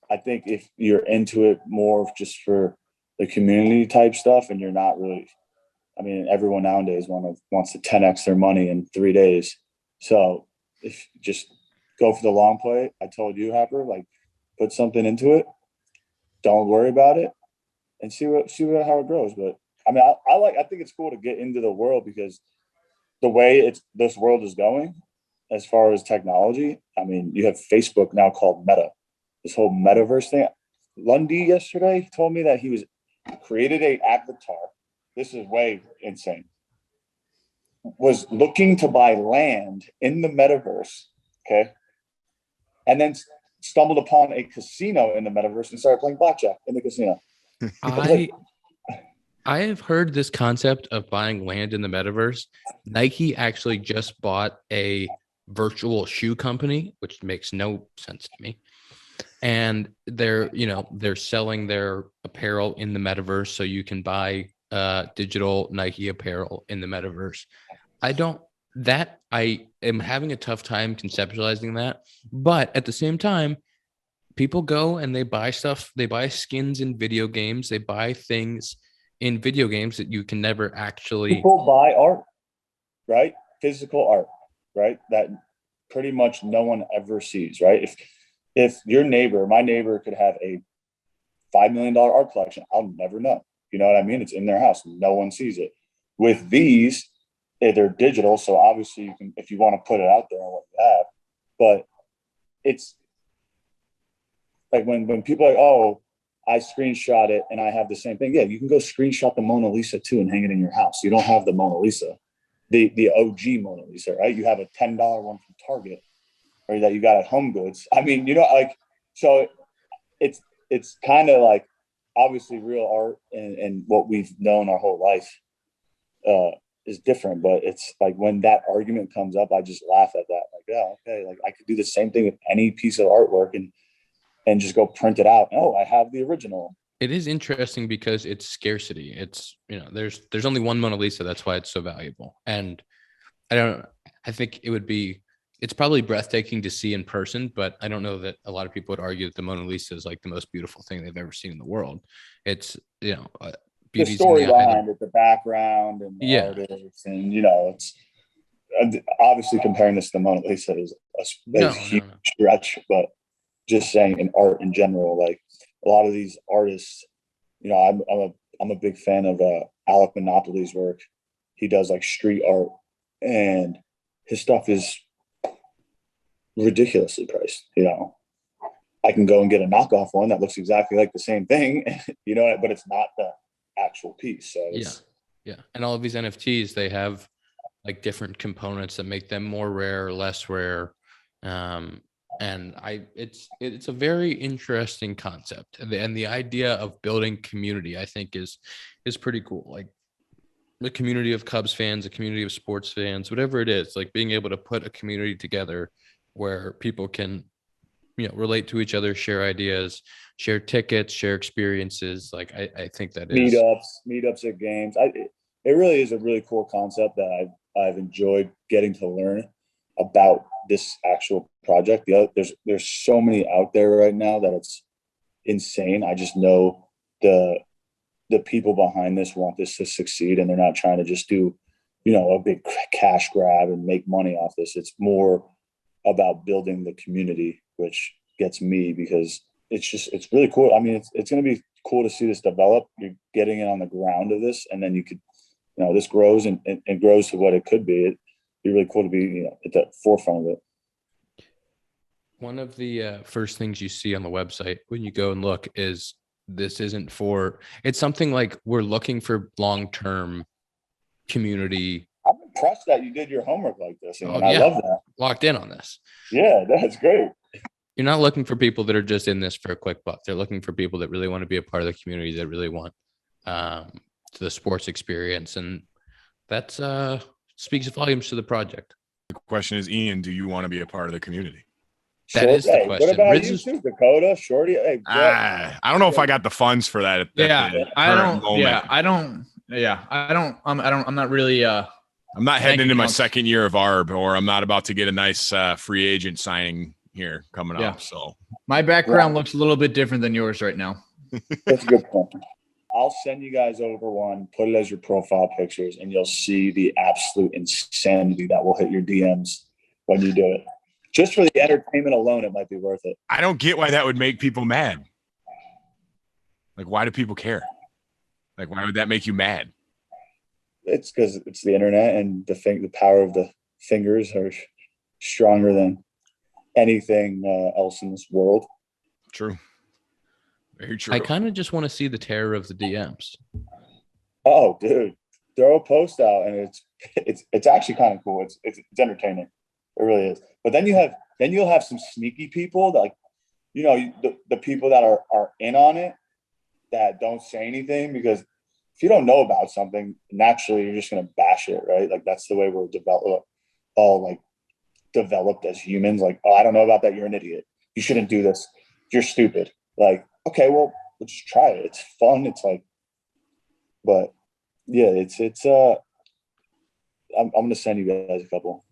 I think if you're into it more just for the community type stuff, and you're not really, I mean, everyone nowadays wants to 10x their money in 3 days. So if you just go for the long play, I told you, Happer, like put something into it. Don't worry about it, and see how it grows. But I mean, I think it's cool to get into the world because the way this world is going, as far as technology. I mean, you have Facebook now called Meta. This whole metaverse thing. Lundy yesterday told me that he was created a avatar. This is way insane. Was looking to buy land in the metaverse, okay, and then stumbled upon a casino in the metaverse and started playing blackjack in the casino. I have heard this concept of buying land in the metaverse. Nike actually just bought a virtual shoe company, which makes no sense to me. And they're selling their apparel in the metaverse, so you can buy digital Nike apparel in the metaverse. I am having a tough time conceptualizing that, but at the same time, people go and they buy stuff. They buy skins in video games. They buy things in video games that you can never actually. People buy art, right? Physical art, right? That pretty much no one ever sees, right? If my neighbor could have a $5 million art collection, I'll never know. You know what I mean? It's in their house. No one sees it. With these, they're digital. So obviously you can, if you want to put it out there on what you have, but it's like when people are like, oh, I screenshot it and I have the same thing. Yeah, you can go screenshot the Mona Lisa too and hang it in your house. You don't have the Mona Lisa, the OG Mona Lisa, right? You have a $10 one from Target or that you got at Home Goods. I mean, like, so it's kind of like obviously real art and what we've known our whole life is different, but it's like when that argument comes up, I just laugh at that. Like, yeah, okay, like I could do the same thing with any piece of artwork and just go print it out. Oh, I have the original. It is interesting because it's scarcity. It's, there's only one Mona Lisa. That's why it's so valuable. And I think it's probably breathtaking to see in person, but I don't know that a lot of people would argue that the Mona Lisa is like the most beautiful thing they've ever seen in the world. It's, the story behind it, the background and the artists, and it's obviously comparing this to the Mona Lisa is a huge stretch, but just saying in art in general, like a lot of these artists, I'm a big fan of Alec Monopoly's work. He does like street art, and his stuff is ridiculously priced. I can go and get a knockoff one that looks exactly like the same thing, but it's not the actual piece. So yeah. And all of these NFTs, they have like different components that make them more rare or less rare. And it's a very interesting concept, and the idea of building community, I think, is pretty cool. Like a community of Cubs fans, a community of sports fans, whatever it is, like being able to put a community together where people can, relate to each other, share ideas, share tickets, share experiences. Like I think that is meetups at games. It really is a really cool concept that I've enjoyed getting to learn about this actual project. There's so many out there right now that it's insane. I just know the people behind this want this to succeed, and they're not trying to just do, a big cash grab and make money off this. It's more about building the community, which gets me because it's really cool. I mean, it's going to be cool to see this develop. You're getting it on the ground of this, and then you could, this grows and grows to what it could be. It'd be really cool to be, at the forefront of it. One of the first things you see on the website when you go and look is this isn't for, it's something like we're looking for long-term community. I'm impressed that you did your homework like this, and Oh, I yeah. love that. Locked in on this. Yeah, that's great. You're not looking for people that are just in this for a quick buck. They're looking for people that really want to be a part of the community, that really want the sports experience. And that's speaks volumes to the project. The question is, Ian, do you want to be a part of the community? That is the Hey, question. What about Riz you is- too, Dakota, Shorty? Hey, I don't know if I got the funds for that. At the current moment. I'm not really. I'm not Bank heading into my accounts. second year of ARB, or I'm not about to get a nice free agent signing here coming Yeah. up. So My background looks a little bit different than yours right now. that's a good point. I'll send you guys over one, put it as your profile pictures, and you'll see the absolute insanity that will hit your DMs when you do it. Just for the entertainment alone, it might be worth it. I don't get why that would make people mad. Like, why do people care? Like, why would that make you mad? It's because it's the internet, and the power of the fingers are stronger than anything else in this world. True. Very true. I kind of just want to see the terror of the DMs. Oh, dude, throw a post out, and it's actually kind of cool. It's entertaining. It really is. But then you'll have some sneaky people that, like, the people that are in on it that don't say anything, because if you don't know about something, naturally you're just gonna bash it, right? Like, that's the way we're developed as humans. Like, oh, I don't know about that. You're an idiot. You shouldn't do this. You're stupid. Like, okay, well, let's just try it. It's fun. It's like, but yeah, I'm gonna send you guys a couple.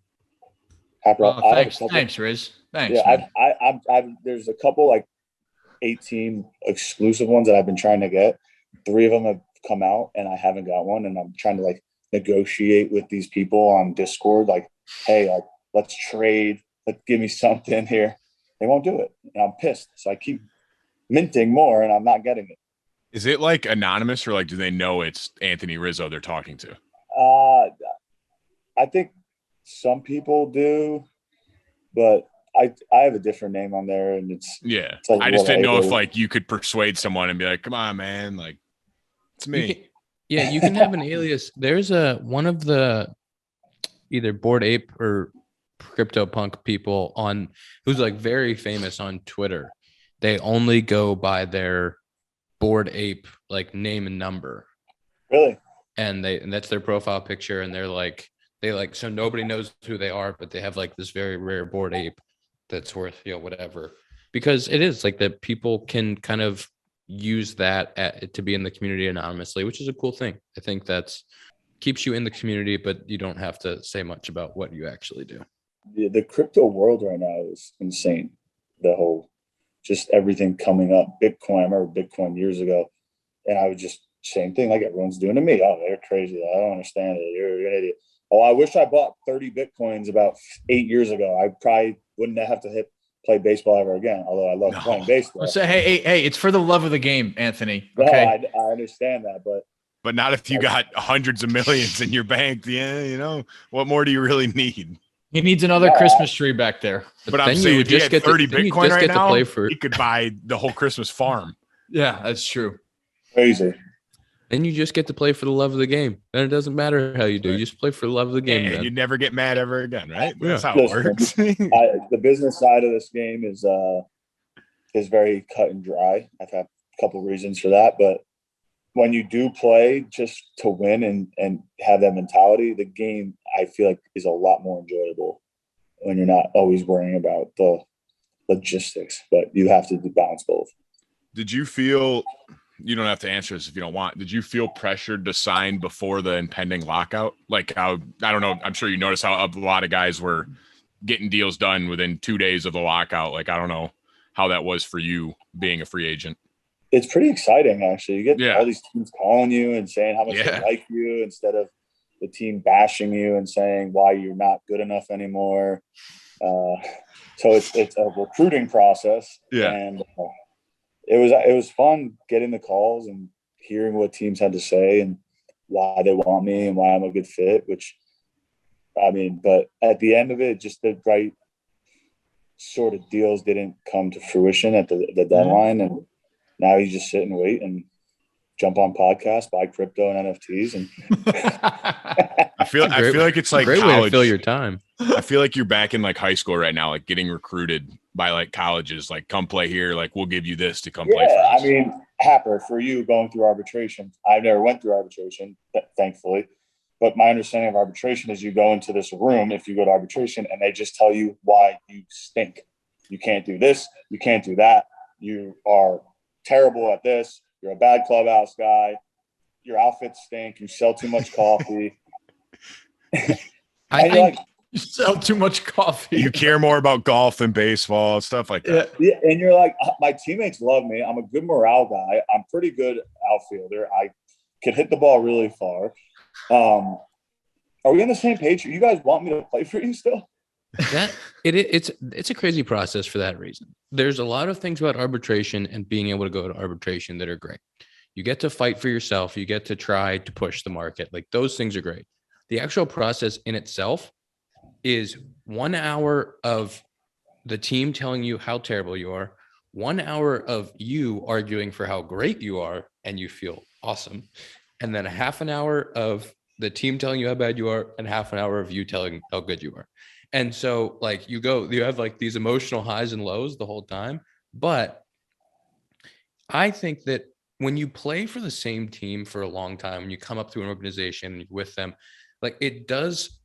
Thanks, Riz. Thanks. Yeah, man. I've there's a couple like 18 exclusive ones that I've been trying to get. 3 of them have come out, and I haven't got one. And I'm trying to like negotiate with these people on Discord, like, hey, let's trade. Give me something here. They won't do it, and I'm pissed. So I keep minting more, and I'm not getting it. Is it like anonymous, or like do they know it's Anthony Rizzo they're talking to? I think some people do, but I have a different name on there, and it's like, I just didn't know if like you could persuade someone and be like, "Come on, man, like it's me." You can have an alias. There's one of the either Bored Ape or CryptoPunk people who's like very famous on Twitter. They only go by their Bored Ape like name and number. Really? And that's their profile picture, and so nobody knows who they are, but they have like this very rare Bored Ape that's worth whatever, because it is like that people can kind of use that to be in the community anonymously, which is a cool thing. I think that's keeps you in the community, but you don't have to say much about what you actually do. The crypto world right now is insane. The whole, just everything coming up. Bitcoin, I remember Bitcoin years ago, and I was just same thing like everyone's doing to me. Oh, they're crazy. I don't understand it. You're an idiot. Oh, I wish I bought 30 Bitcoins about 8 years ago. I probably wouldn't have to play baseball ever again, although I love playing baseball. So, hey, it's for the love of the game, Anthony. Okay. No, I understand that, but not if you got hundreds of millions in your bank. Yeah, what more do you really need? He needs another Christmas tree back there. But I'm saying, if you had 30 Bitcoin right now, he could buy the whole Christmas farm. Yeah, that's true. Crazy. Then you just get to play for the love of the game. And it doesn't matter how you do. You just play for the love of the game. And you never get mad ever again, right? Yeah. That's how it works. The business side of this game is very cut and dry. I've had a couple reasons for that, but when you do play just to win and have that mentality, the game, I feel like, is a lot more enjoyable when you're not always worrying about the logistics, but you have to balance both. Did you feel, you don't have to answer this if you don't want, did you feel pressured to sign before the impending lockout? Like how, I don't know, I'm sure you noticed how a lot of guys were getting deals done within 2 days of the lockout. Like, I don't know how that was for you being a free agent. It's pretty exciting, actually. You get all these teams calling you and saying how much they like you, instead of the team bashing you and saying why you're not good enough anymore. So it's a recruiting process. Yeah. And it was fun getting the calls and hearing what teams had to say and why they want me and why I'm a good fit, which, I mean, but at the end of it, just the right sort of deals didn't come to fruition at the deadline, and now you just sit and wait and jump on podcasts, buy crypto and NFTs, and I feel like it's like great college. way to fill your time. I feel like you're back in like high school right now, like getting recruited by like colleges, like come play here, like we'll give you this to come play for us. I mean, Happer, for you going through arbitration, I've never went through arbitration, thankfully. But my understanding of arbitration is you go into this room if you go to arbitration and they just tell you why you stink. You can't do this. You can't do that. You are terrible at this. You're a bad clubhouse guy. Your outfits stink. You sell too much coffee. I think You sell too much coffee. You care more about golf than baseball, stuff like that. Yeah, and you're like, my teammates love me. I'm a good morale guy. I'm pretty good outfielder. I can hit the ball really far. Are we on the same page? You guys want me to play for you still? It's a crazy process for that reason. There's a lot of things about arbitration and being able to go to arbitration that are great. You get to fight for yourself. You get to try to push the market. Like those things are great. The actual process in itself is 1 hour of the team telling you how terrible you are, 1 hour of you arguing for how great you are and you feel awesome, and then a half an hour of the team telling you how bad you are and half an hour of you telling how good you are. And so like you have like these emotional highs and lows the whole time. But I think that when you play for the same team for a long time, when you come up through an organization with them, like it does,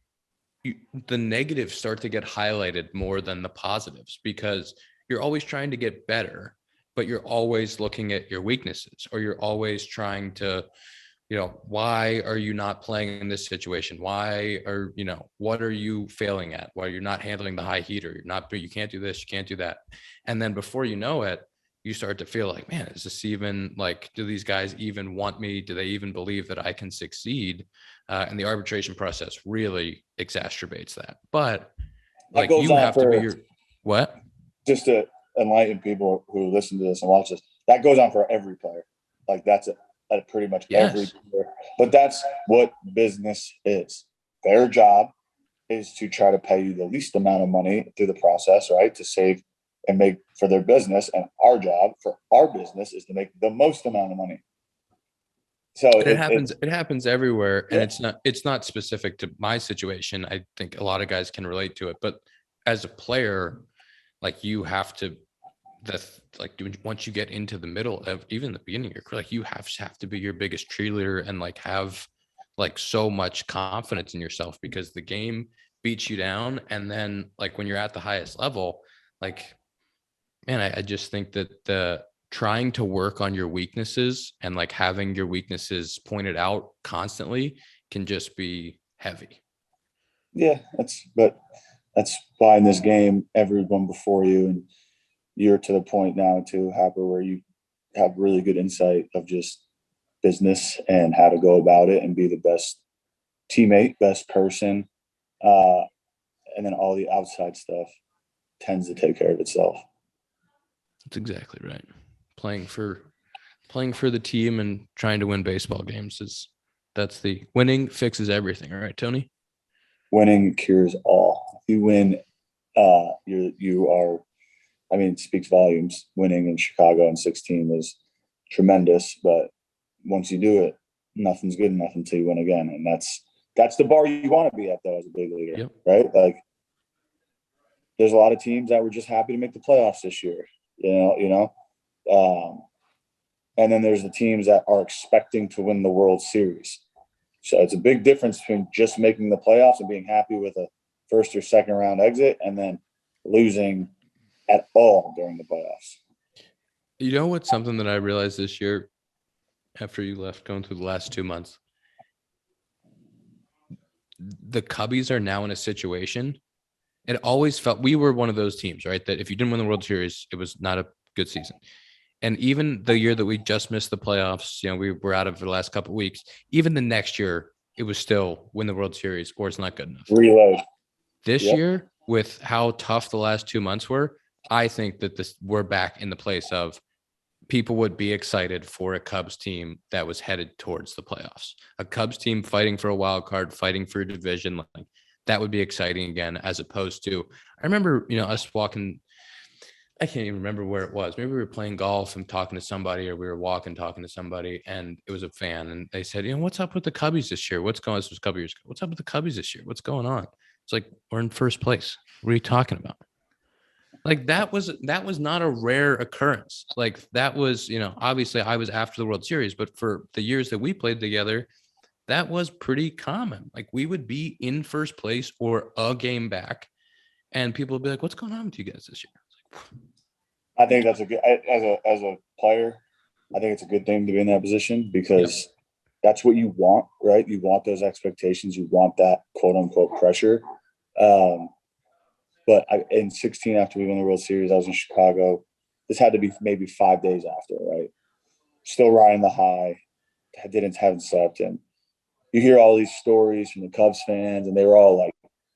the negatives start to get highlighted more than the positives because you're always trying to get better, but you're always looking at your weaknesses, or you're always trying to, why are you not playing in this situation? Why are, what are you failing at? Why you're not handling the high heater? You can't do this, you can't do that. And then before you know it, you start to feel like, man, is this even like, do these guys even want me? Do they even believe that I can succeed? And the arbitration process really exacerbates that. But like you have to be your what? Just to enlighten people who listen to this and watch this, that goes on for every player. Like that's it. At pretty much every player. But that's what business is. Their job is to try to pay you the least amount of money through the process, right? To save and make for their business. And our job for our business is to make the most amount of money. So it happens everywhere. And it's not specific to my situation. I think a lot of guys can relate to it, but as a player, like you have to, once you get into the middle of even the beginning of your career, like you have to be your biggest cheerleader and like have like so much confidence in yourself because the game beats you down. And then like when you're at the highest level, like, man, I just think that the trying to work on your weaknesses and like having your weaknesses pointed out constantly can just be heavy. Yeah, that's why in this game, everyone before you, and you're to the point now too, Happer, where you have really good insight of just business and how to go about it and be the best teammate, best person. And then all the outside stuff tends to take care of itself. That's exactly right. Playing for the team and trying to win baseball games that's the winning fixes everything. All right, Tony? Winning cures all. If you win, you are, it speaks volumes. Winning in Chicago in 16 was tremendous, but once you do it, nothing's good enough until you win again. And that's the bar you want to be at though as a big leaguer, yep. Right? Like there's a lot of teams that were just happy to make the playoffs this year, and then there's the teams that are expecting to win the World Series. So it's a big difference between just making the playoffs and being happy with a first or second round exit and then losing at all during the playoffs. You know what's something that I realized this year after you left, going through the last 2 months? The Cubbies are now in a situation. It always felt we were one of those teams, right? That if you didn't win the World Series, it was not a good season. And even the year that we just missed the playoffs, we were out of the last couple of weeks. Even the next year, it was still win the World Series or it's not good enough. Reload. This year, with how tough the last 2 months were, I think that we're back in the place of people would be excited for a Cubs team that was headed towards the playoffs. A Cubs team fighting for a wild card, fighting for a division. Like that would be exciting again, as opposed to, I remember, us walking, I can't even remember where it was. Maybe we were playing golf and talking to somebody, or we were walking, talking to somebody, and it was a fan. And they said, what's up with the Cubbies this year? What's going on? This was a couple years ago. What's up with the Cubbies this year? What's going on? It's like, we're in first place. What are you talking about? Like that was not a rare occurrence. Like that was, obviously I was after the World Series, but for the years that we played together, that was pretty common. Like we would be in first place or a game back, and people would be like, what's going on with you guys this year? I think that's a good, as a player, I think it's a good thing to be in that position, because that's what you want, right? You want those expectations. You want that quote unquote pressure. But in 16, after we won the World Series, I was in Chicago. This had to be maybe 5 days after, right? Still riding the high. Haven't slept. And you hear all these stories from the Cubs fans, and they were all like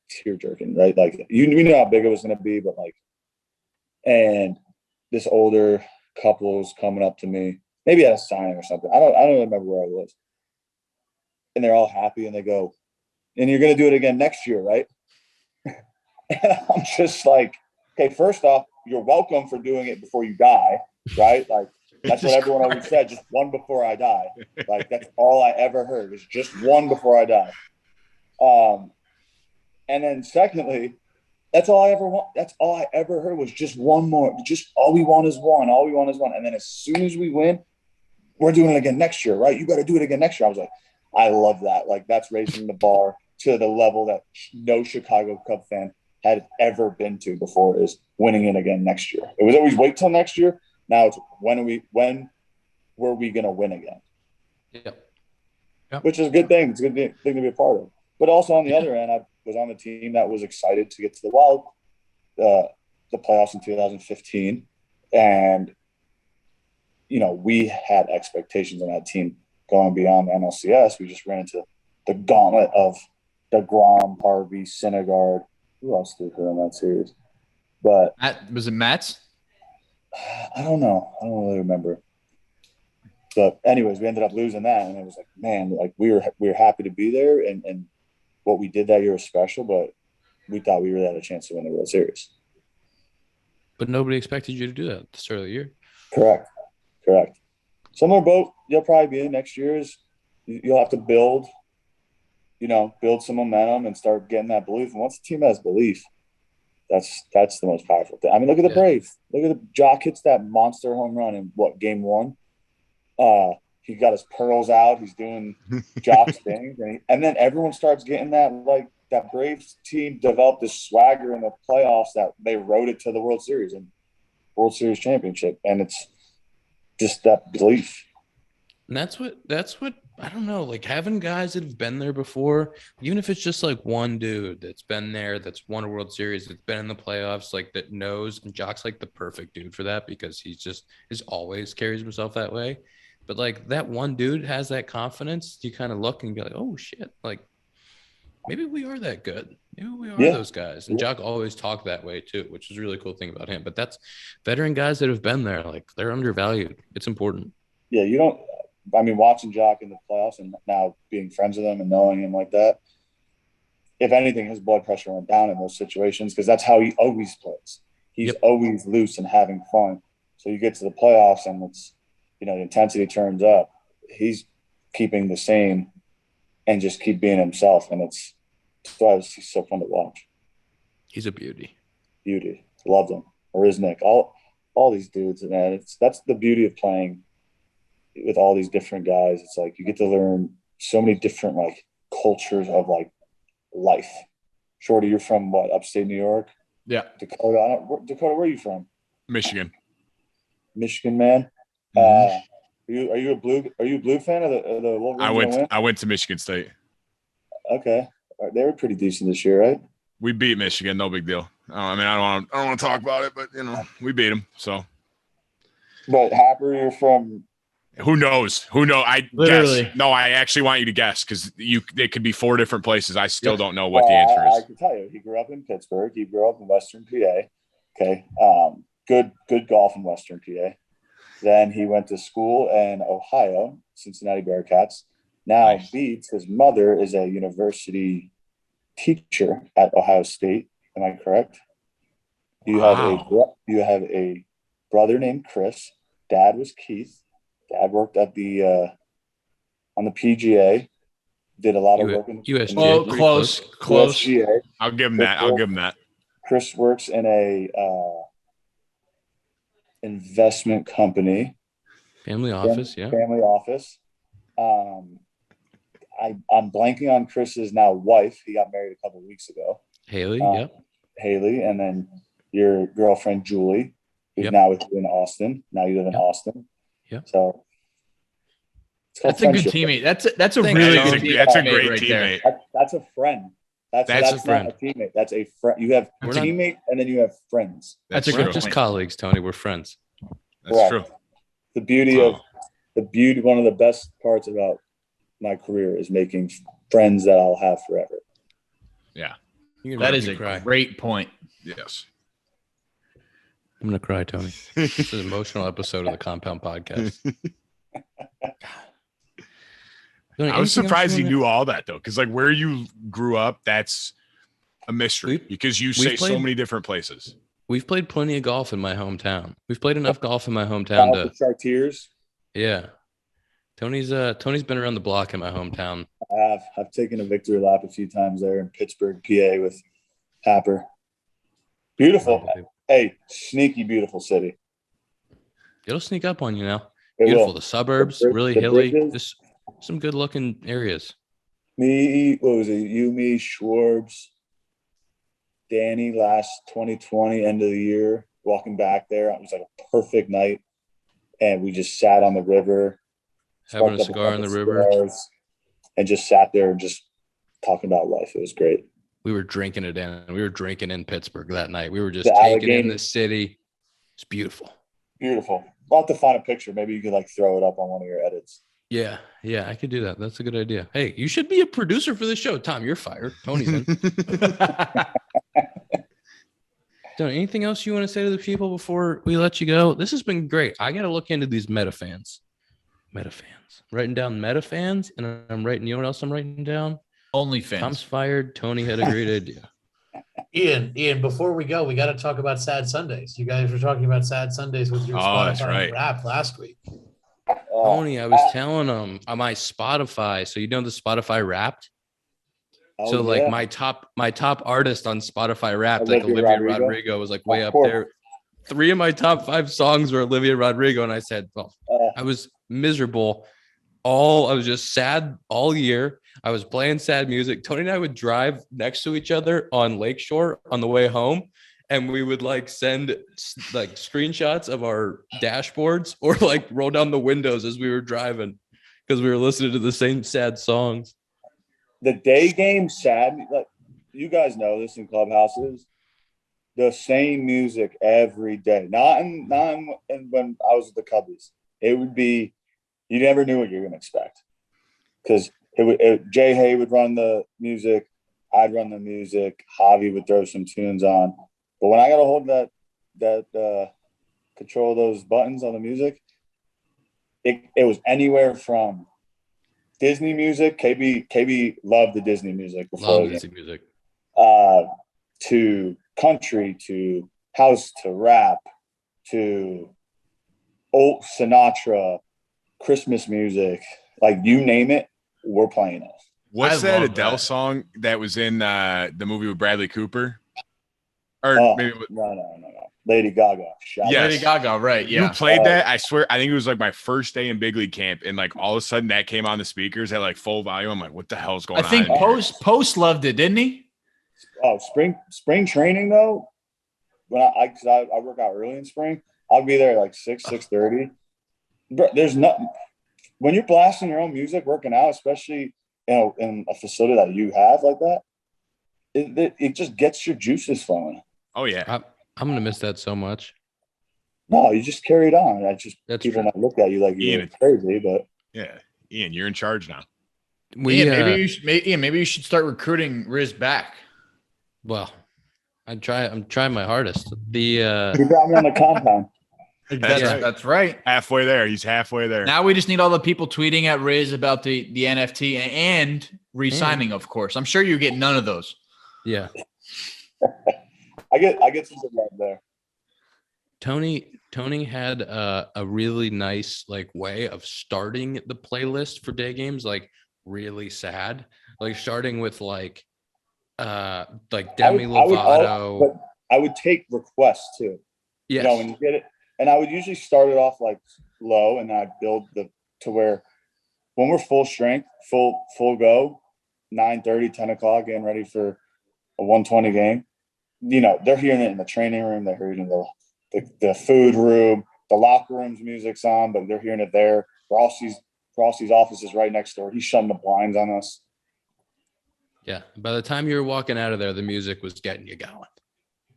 tear jerking, right? Like we knew how big it was going to be, but like, and this older couple was coming up to me, maybe at a signing or something. I don't remember where I was. And they're all happy, and they go, and you're going to do it again next year, right? And I'm just like, okay, first off, you're welcome for doing it before you die, right? Like, that's what everyone always said, just one before I die. Like, that's all I ever heard, is just one before I die. And then secondly, that's all I ever want. That's all I ever heard was just one more. Just all we want is one. All we want is one. And then as soon as we win, we're doing it again next year, right? You got to do it again next year. I was like, I love that. Like, that's raising the bar to the level that no Chicago Cub fan had ever been to before, is winning it again next year. It was always wait till next year. Now it's when were we going to win again? Yep. Which is a good thing. It's a good thing to be a part of. But also on the other end, I was on the team that was excited to get to the Wild, the playoffs in 2015. And, we had expectations on that team going beyond the NLCS. We just ran into the gauntlet of DeGrom, Harvey, Syndergaard. Who else did we in that series? But Was it Mats? I don't know. I don't really remember. But anyways, we ended up losing that, and it was like, man, like we were happy to be there, and what we did that year was special, but we thought we really had a chance to win the World Series. But nobody expected you to do that at the start of the year. Correct. Similar boat you'll probably be in next year is you'll have to build some momentum and start getting that belief. And once the team has belief, that's the most powerful thing. I mean, look at the Braves. Look at Jock hits that monster home run in game 1. He got his pearls out. He's doing Jock's thing. And then everyone starts getting that Braves team developed this swagger in the playoffs that they rode it to the World Series and World Series championship. And it's just that belief. And that's what I don't know, like having guys that have been there before, even if it's just like one dude that's been there, that's won a World Series, that's been in the playoffs, like that knows. And Jock's like the perfect dude for that, because he's always carries himself that way. But like that one dude has that confidence. You kind of look and be like, oh shit, like maybe we are that good. Maybe we are those guys. And Jock always talked that way too, which is a really cool thing about him. But that's veteran guys that have been there, like they're undervalued. It's important. Yeah, watching Jock in the playoffs and now being friends with him and knowing him like that, if anything, his blood pressure went down in those situations, because that's how he always plays. He's always loose and having fun. So you get to the playoffs and it's, the intensity turns up. He's keeping the same and just keep being himself. And it's why he's so fun to watch. He's a beauty. Loved him. Marisnik, all these dudes, man. That's the beauty of playing with all these different guys. It's like you get to learn so many different like cultures of like life. Shorty, you're from what, upstate New York? Yeah. Dakota, where are you from? Michigan, man. Are you a blue fan of the Wolverines? I went to Michigan State. Okay, they were pretty decent this year, right? We beat Michigan, no big deal. I don't want to talk about it, but we beat them. So, but Happer, you're from. Who knows? I Literally. guess. No, I actually want you to guess, because it could be 4 different places. I still don't know what the answer is. I can tell you, he grew up in Pittsburgh. He grew up in Western PA. Okay, good golf in Western PA. Then he went to school in Ohio, Cincinnati Bearcats. Now Nice. Beats, his mother is a university teacher at Ohio State. Am I correct? You have a brother named Chris. Dad was Keith. Dad worked at the on the PGA. Did a lot of work in USGA. Oh, close. USGA. I'll give him that. Chris works in a investment company. Family office, yeah. Family office. I'm blanking on Chris's now wife. He got married a couple of weeks ago. Haley, yep. Haley, and then your girlfriend Julie, who's now with you in Austin. Now you live in Austin. Yeah. So that's a good teamate. That's a really good teammate. That's a great right teammate. That's a friend. That's a friend. Not a teammate. That's a friend. You have a teammate, and then you have friends. That's We're not just colleagues, Tony. We're friends. That's true. The beauty one of the best parts about my career is making friends that I'll have forever. Yeah. That is a great point. Yes. I'm going to cry, Tony. This is an emotional episode of the Compound Podcast. I was surprised he knew all that, though, because like where you grew up, that's a mystery because you say so many different places. We've played plenty of golf in my hometown. We've played enough golf in my hometown to Chartiers. Yeah. Tony's been around the block in my hometown. I've taken a victory lap a few times there in Pittsburgh, PA with Happer. Beautiful. Hey, sneaky, beautiful city. It'll sneak up on you now. It Beautiful. will. The suburbs, really hilly. Just some good looking areas. What was it? You, me, Schwarbs, Danny last 2020, end of the year, walking back there. It was like a perfect night. And we just sat on the river. Having a cigar on the river. And just sat there and just talking about life. It was great. We were drinking it in. We were drinking in Pittsburgh that night. We were just taking in the city. It's beautiful. Beautiful. I'll have to find a picture. Maybe you could like throw it up on one of your edits. Yeah, I could do that. That's a good idea. Hey, you should be a producer for this show. Tom, you're fired. Tony's in. Tony, anything else you want to say to the people before we let you go? This has been great. I got to look into these metafans. Writing down metafans, and I'm writing, you know what else I'm writing down? OnlyFans. Tom's fired. Tony had a great idea. Ian, before we go, we got to talk about Sad Sundays. You guys were talking about Sad Sundays with your Spotify rap last week. Tony, I was telling him on my Spotify. So you know the Spotify Wrapped. My top artist on Spotify Wrapped, like Olivia Rodrigo was like way up there. 3 of my top 5 songs were Olivia Rodrigo, and I said, "Well, I was miserable. I was just sad all year. I was playing sad music. Tony and I would drive next to each other on Lakeshore on the way home, and we would like send like screenshots of our dashboards or like roll down the windows as we were driving because we were listening to the same sad songs. The day game sad, like you guys know this in clubhouses, the same music every day. Not when I was at the Cubbies. It would be, you never knew what you were going to expect because Jay Hay would run the music, I'd run the music, Javi would throw some tunes on. But when I got a hold of that control those buttons on the music, it was anywhere from Disney music. KB loved the Disney music before. Love Disney music. To country, to house, to rap, to old Sinatra, Christmas music, like you name it, we're playing it. What's that Adele song that was in the movie with Bradley Cooper? Or maybe no. Lady Gaga. Yes. Lady Gaga, right? Yeah. You played that? I swear, I think it was like my first day in big league camp, and like all of a sudden that came on the speakers at like full volume. I'm like, what the hell's going on? I think Post loved it, didn't he? Oh, spring training though. When I work out early in spring, I'll be there at like 6:30. But there's nothing when you're blasting your own music, working out, especially in a facility that you have like that. It just gets your juices flowing. Oh yeah, I'm gonna miss that so much. No, you just carry it on. That's people true. Might look at you like you're crazy, but yeah, Ian, you're in charge now. Maybe you should start recruiting Riz back. Well, I'm trying my hardest. You got me on the compound. That's right. Halfway there. He's halfway there. Now we just need all the people tweeting at Riz about the NFT and re-signing, of course. I'm sure you get none of those. Yeah. I get some good love there. Tony had a really nice like way of starting the playlist for day games, like really sad, like starting with like Demi Lovato. But I would take requests too. Yes. You know, when you get it, and I would usually start it off like low, and then I'd build to where when we're full strength, full go, 9:30, 10 o'clock, getting ready for a 120 game. You know, they're hearing it in the training room, they're hearing it in the food room, the locker room's music's on, but they're hearing it there. Rossi's office is right next door. He's shutting the blinds on us. Yeah. By the time you were walking out of there, the music was getting you going.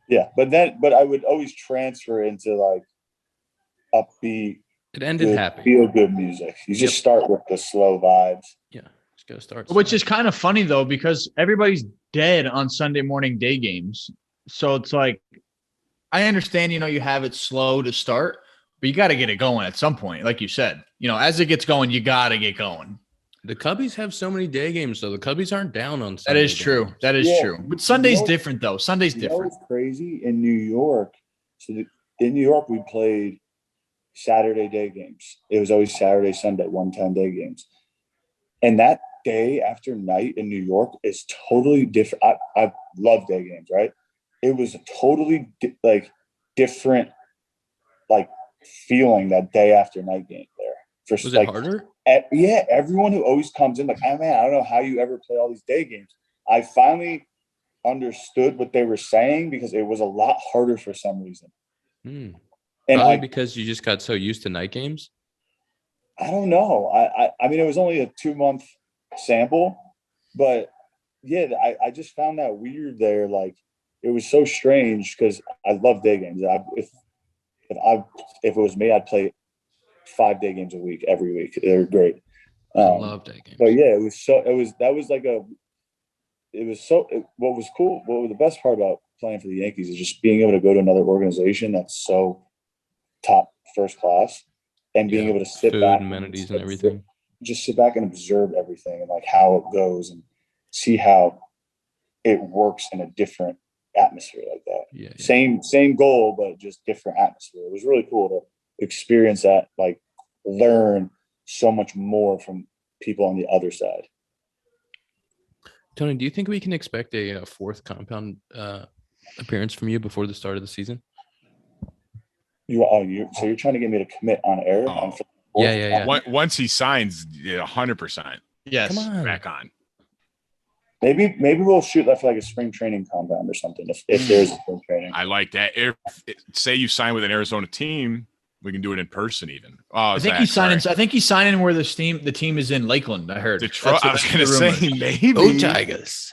Yeah, but I would always transfer into like upbeat, It ended good, happy. feel good music. You just start with the slow vibes. Yeah. Just gotta start. Which is kind of funny though, because everybody's dead on Sunday morning day games. So it's like, I understand, you have it slow to start, but you got to get it going at some point. Like you said, as it gets going, you got to get going. The Cubbies have so many day games, so the Cubbies aren't down on Sunday. That is true. games. That is true. But Sunday's different though. Sunday's different. It's crazy in New York. So in New York, we played Saturday day games. It was always Saturday, Sunday, 110 day games. And that day after night in New York is totally different. I love day games, right? It was a totally different feeling that day after night game there. Was it harder? Yeah, everyone who always comes in I don't know how you ever play all these day games. I finally understood what they were saying because it was a lot harder for some reason. And Probably because you just got so used to night games? I don't know. I mean, it was only a 2-month sample, but yeah, I just found that weird there. Like, it was so strange because I love day games. If it was me, I'd play 5 day games a week, every week. They're great. I love day games. But yeah, what was cool. What was the best part about playing for the Yankees is just being able to go to another organization that's so top first class and being able to sit food, back, amenities and everything. Just sit back and observe everything and like how it goes and see how it works in a different atmosphere like that. Yeah. Same goal, but just different atmosphere. It was really cool to experience that, like learn so much more from people on the other side. Tony, do you think we can expect a fourth compound appearance from you before the start of the season? So you're trying to get me to commit on air? Oh. Yeah. Once he signs, 100%. Yes. Come on. Back on. Maybe we'll shoot that for like a spring training compound or something. If there's a spring training, I like that. Say you sign with an Arizona team, we can do it in person even. I think he's signing where the team is in Lakeland. I heard. Detroit. I was going to say maybe. Go Tigers.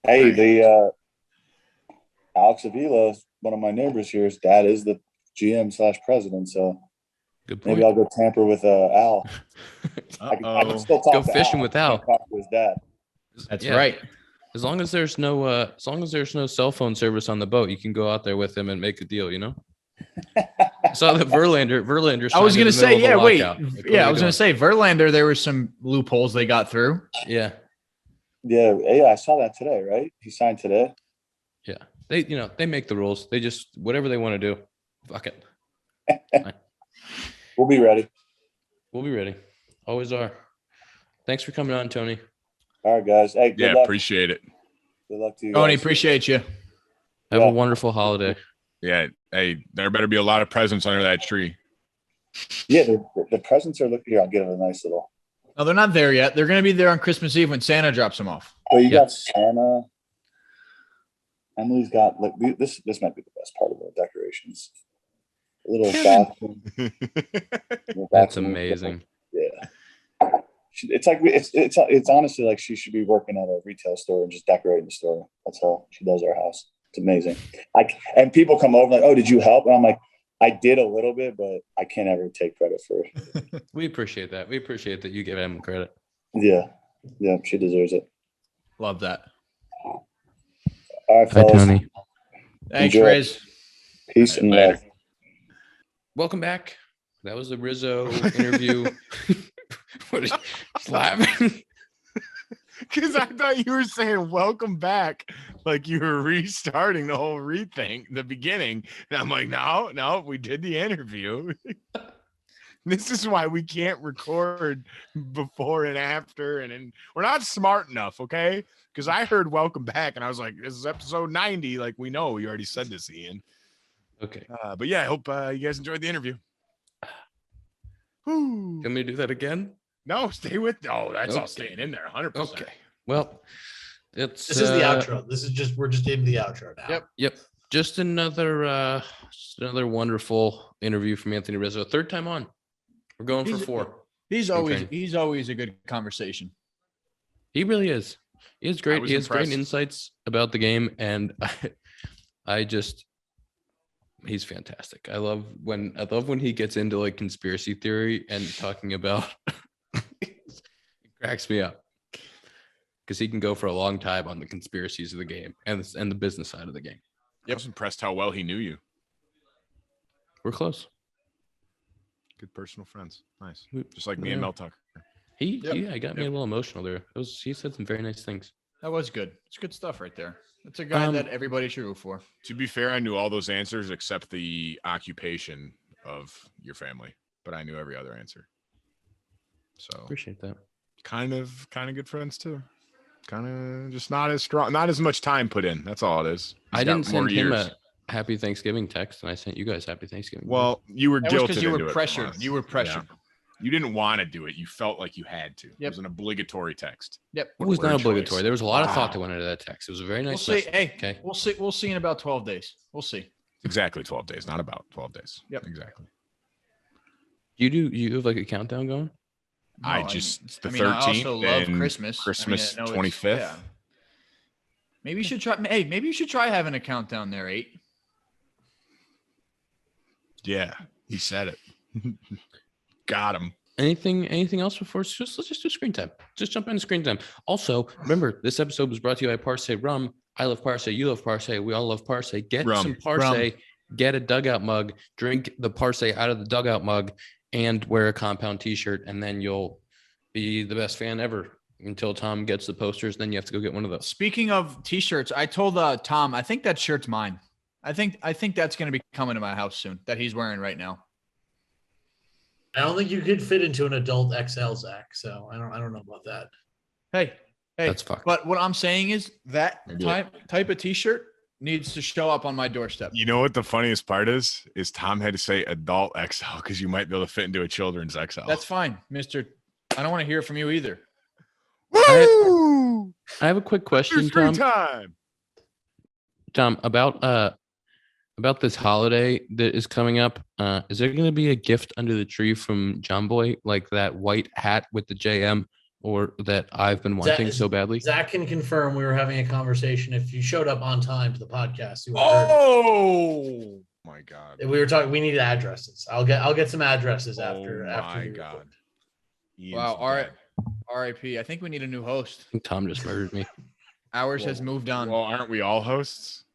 Hey, the Alex Avila, one of my neighbors here, his dad is the GM/president. So good point. Maybe I'll go tamper with Al. I can still talk go to fishing Al. with Al. Talk to his dad. That's right. As long as there's no cell phone service on the boat, you can go out there with him and make a deal. I saw that Verlander. I was going to say, I was going to say Verlander. There were some loopholes they got through. Yeah. I saw that today. Right, he signed today. Yeah, they make the rules. They just whatever they want to do. Fuck it. We'll be ready. We'll be ready. Always are. Thanks for coming on, Tony. All right, guys. Hey, good luck. Appreciate it. Good luck to you, Tony. guys. Appreciate you. Have a wonderful holiday. Yeah. Hey, there better be a lot of presents under that tree. Yeah, the presents are looking here. I'll give it a nice little. No, they're not there yet. They're going to be there on Christmas Eve when Santa drops them off. So you got Santa. Emily's got this. This might be the best part of the decorations. A little balcony. That's amazing. Yeah. It's like it's honestly like she should be working at a retail store and just decorating the store. That's how she does our house. It's amazing. And people come over like, "Oh, did you help?" And I'm like, "I did a little bit, but I can't ever take credit for it." We appreciate that. We appreciate that you give Em credit. Yeah, she deserves it. Love that. All right, Hi, fellas. Tony. Thanks, Enjoy. Riz. Peace and Later. love. Welcome back. That was the Rizzo interview. What are you laughing? Because I thought you were saying welcome back, like you were restarting the whole the beginning. And I'm like, no, we did the interview. This is why we can't record before and after. And we're not smart enough, okay? Because I heard welcome back and I was like, this is episode 90. Like, we know you already said this, Ian. Okay. But yeah, I hope you guys enjoyed the interview. Can we do that again? No, stay with. Oh, that's all Okay. staying in there, 100%. Okay. Well, it's This is the outro. We're just in the outro now. Yep. Just another wonderful interview from Anthony Rizzo. Third time on. We're going for 4. He's Okay. always a good conversation. He really is. He has great. was He has great impressed. insights about the game, and he's fantastic. I love when he gets into like conspiracy theory and talking about. It cracks me up because he can go for a long time on the conspiracies of the game and the business side of the game. I was impressed how well he knew you. We're close. Good personal friends. Nice. We- Just like me and yeah. Mel Tucker. He Yep. got me a little emotional there. He said some very nice things. That was good. It's good stuff right there. It's a guy that everybody should root for. To be fair, I knew all those answers except the occupation of your family, but I knew every other answer. So Appreciate that. kind of good friends too. Kind of just not as strong, not as much time put in. That's all it is. I He's got didn't more send him years. a happy Thanksgiving text, and I sent you guys happy Thanksgiving. Well, you were That was guilted because you into were it from pressured. us. You were Yeah. pressured. You didn't want to do it. You felt like you had to. It Yep. was an obligatory text. Yep. it was Word not choice. obligatory. There was a lot of thought that Wow. went into that text. It was a very We'll nice. see. message. Hey, Okay. we'll see. We'll see in about 12 days. We'll see. Exactly 12 days, not about 12 days. Yep. Exactly. You have like a countdown going? I No, just it's the I 13th. also love and Christmas. Christmas I know it's- 25th. yeah. Maybe you should try. Hey, maybe you should try having a countdown there, 8. Yeah, he said it. Got him. Anything else before? Let's just do screen time. Just jump into screen time. Also, remember this episode was brought to you by Parse Rum. I love Parse. You love Parse. We all love Parse. Get Rum. some Parse. Get a dugout mug. Drink the Parse out of the dugout mug, and wear a compound T-shirt, and then you'll be the best fan ever until Tom gets the posters. Then you have to go get one of those. Speaking of T-shirts, I told Tom I think that shirt's mine. I think that's going to be coming to my house soon. That he's wearing right now. I don't think you could fit into an adult XL, Zach. So I don't know about that. Hey, That's fucked. But what I'm saying is that Maybe type of T-shirt needs to show up on my doorstep. You know what the funniest part is? Is Tom had to say adult XL because you might be able to fit into a children's XL. That's fine, Mister. I don't want to hear from you either. Woo! I have a quick question, Screen Tom. time. Tom, about this holiday that is coming up. Is there going to be a gift under the tree from John Boy, like that white hat with the JM, or that I've been wanting so badly? Zach can confirm we were having a conversation. If you showed up on time to the podcast, you would have heard Oh my God. it. We were talking. We needed addresses. I'll get some addresses after. Oh after my we God. record. Ian's Wow. All right. dead. R.I.P. I think we need a new host. I think Tom just murdered me. Ours has moved on. Well, aren't we all hosts?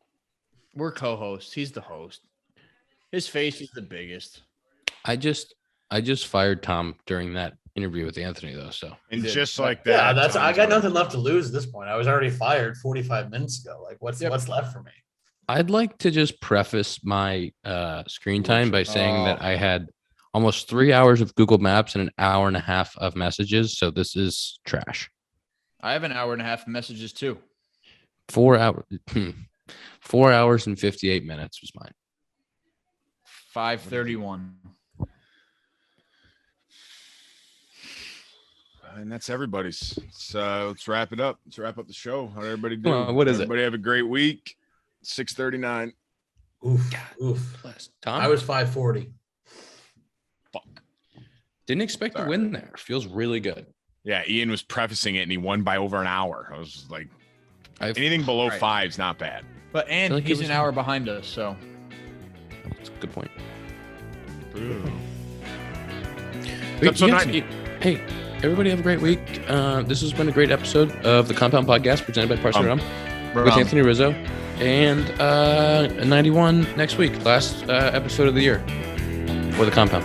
We're co-hosts. He's the host. His face is the biggest. I just fired Tom during that interview with Anthony, though. So And did. just like that. Yeah, that's. I Tom's got like, nothing left to lose at this point. I was already fired 45 minutes ago. Like, what's left for me? I'd like to just preface my screen time by saying that I had almost 3 hours of Google Maps and an hour and a half of messages. So this is trash. I have an hour and a half of messages too. 4 hours. 4 hours and 58 minutes was mine. 5:31. And that's everybody's. So let's wrap it up. Let's wrap up the show. How'd everybody do? Come on, what is it? Everybody have a great week. 6:39. Oof. Oof. Tom, I was 540. Fuck. didn't expect to Sorry. win there. Feels really good. Yeah, Ian was prefacing it and he won by over an hour. I was like, I've, anything below Right. 5 is not bad. But and feel like it he's was- an hour behind us, so That's a good point. Episode yes, 90. Hey, everybody have a great week. This has been a great episode of the Compound Podcast presented by Parson Rum with Anthony Rizzo. And 91 next week, last episode of the year for the Compound.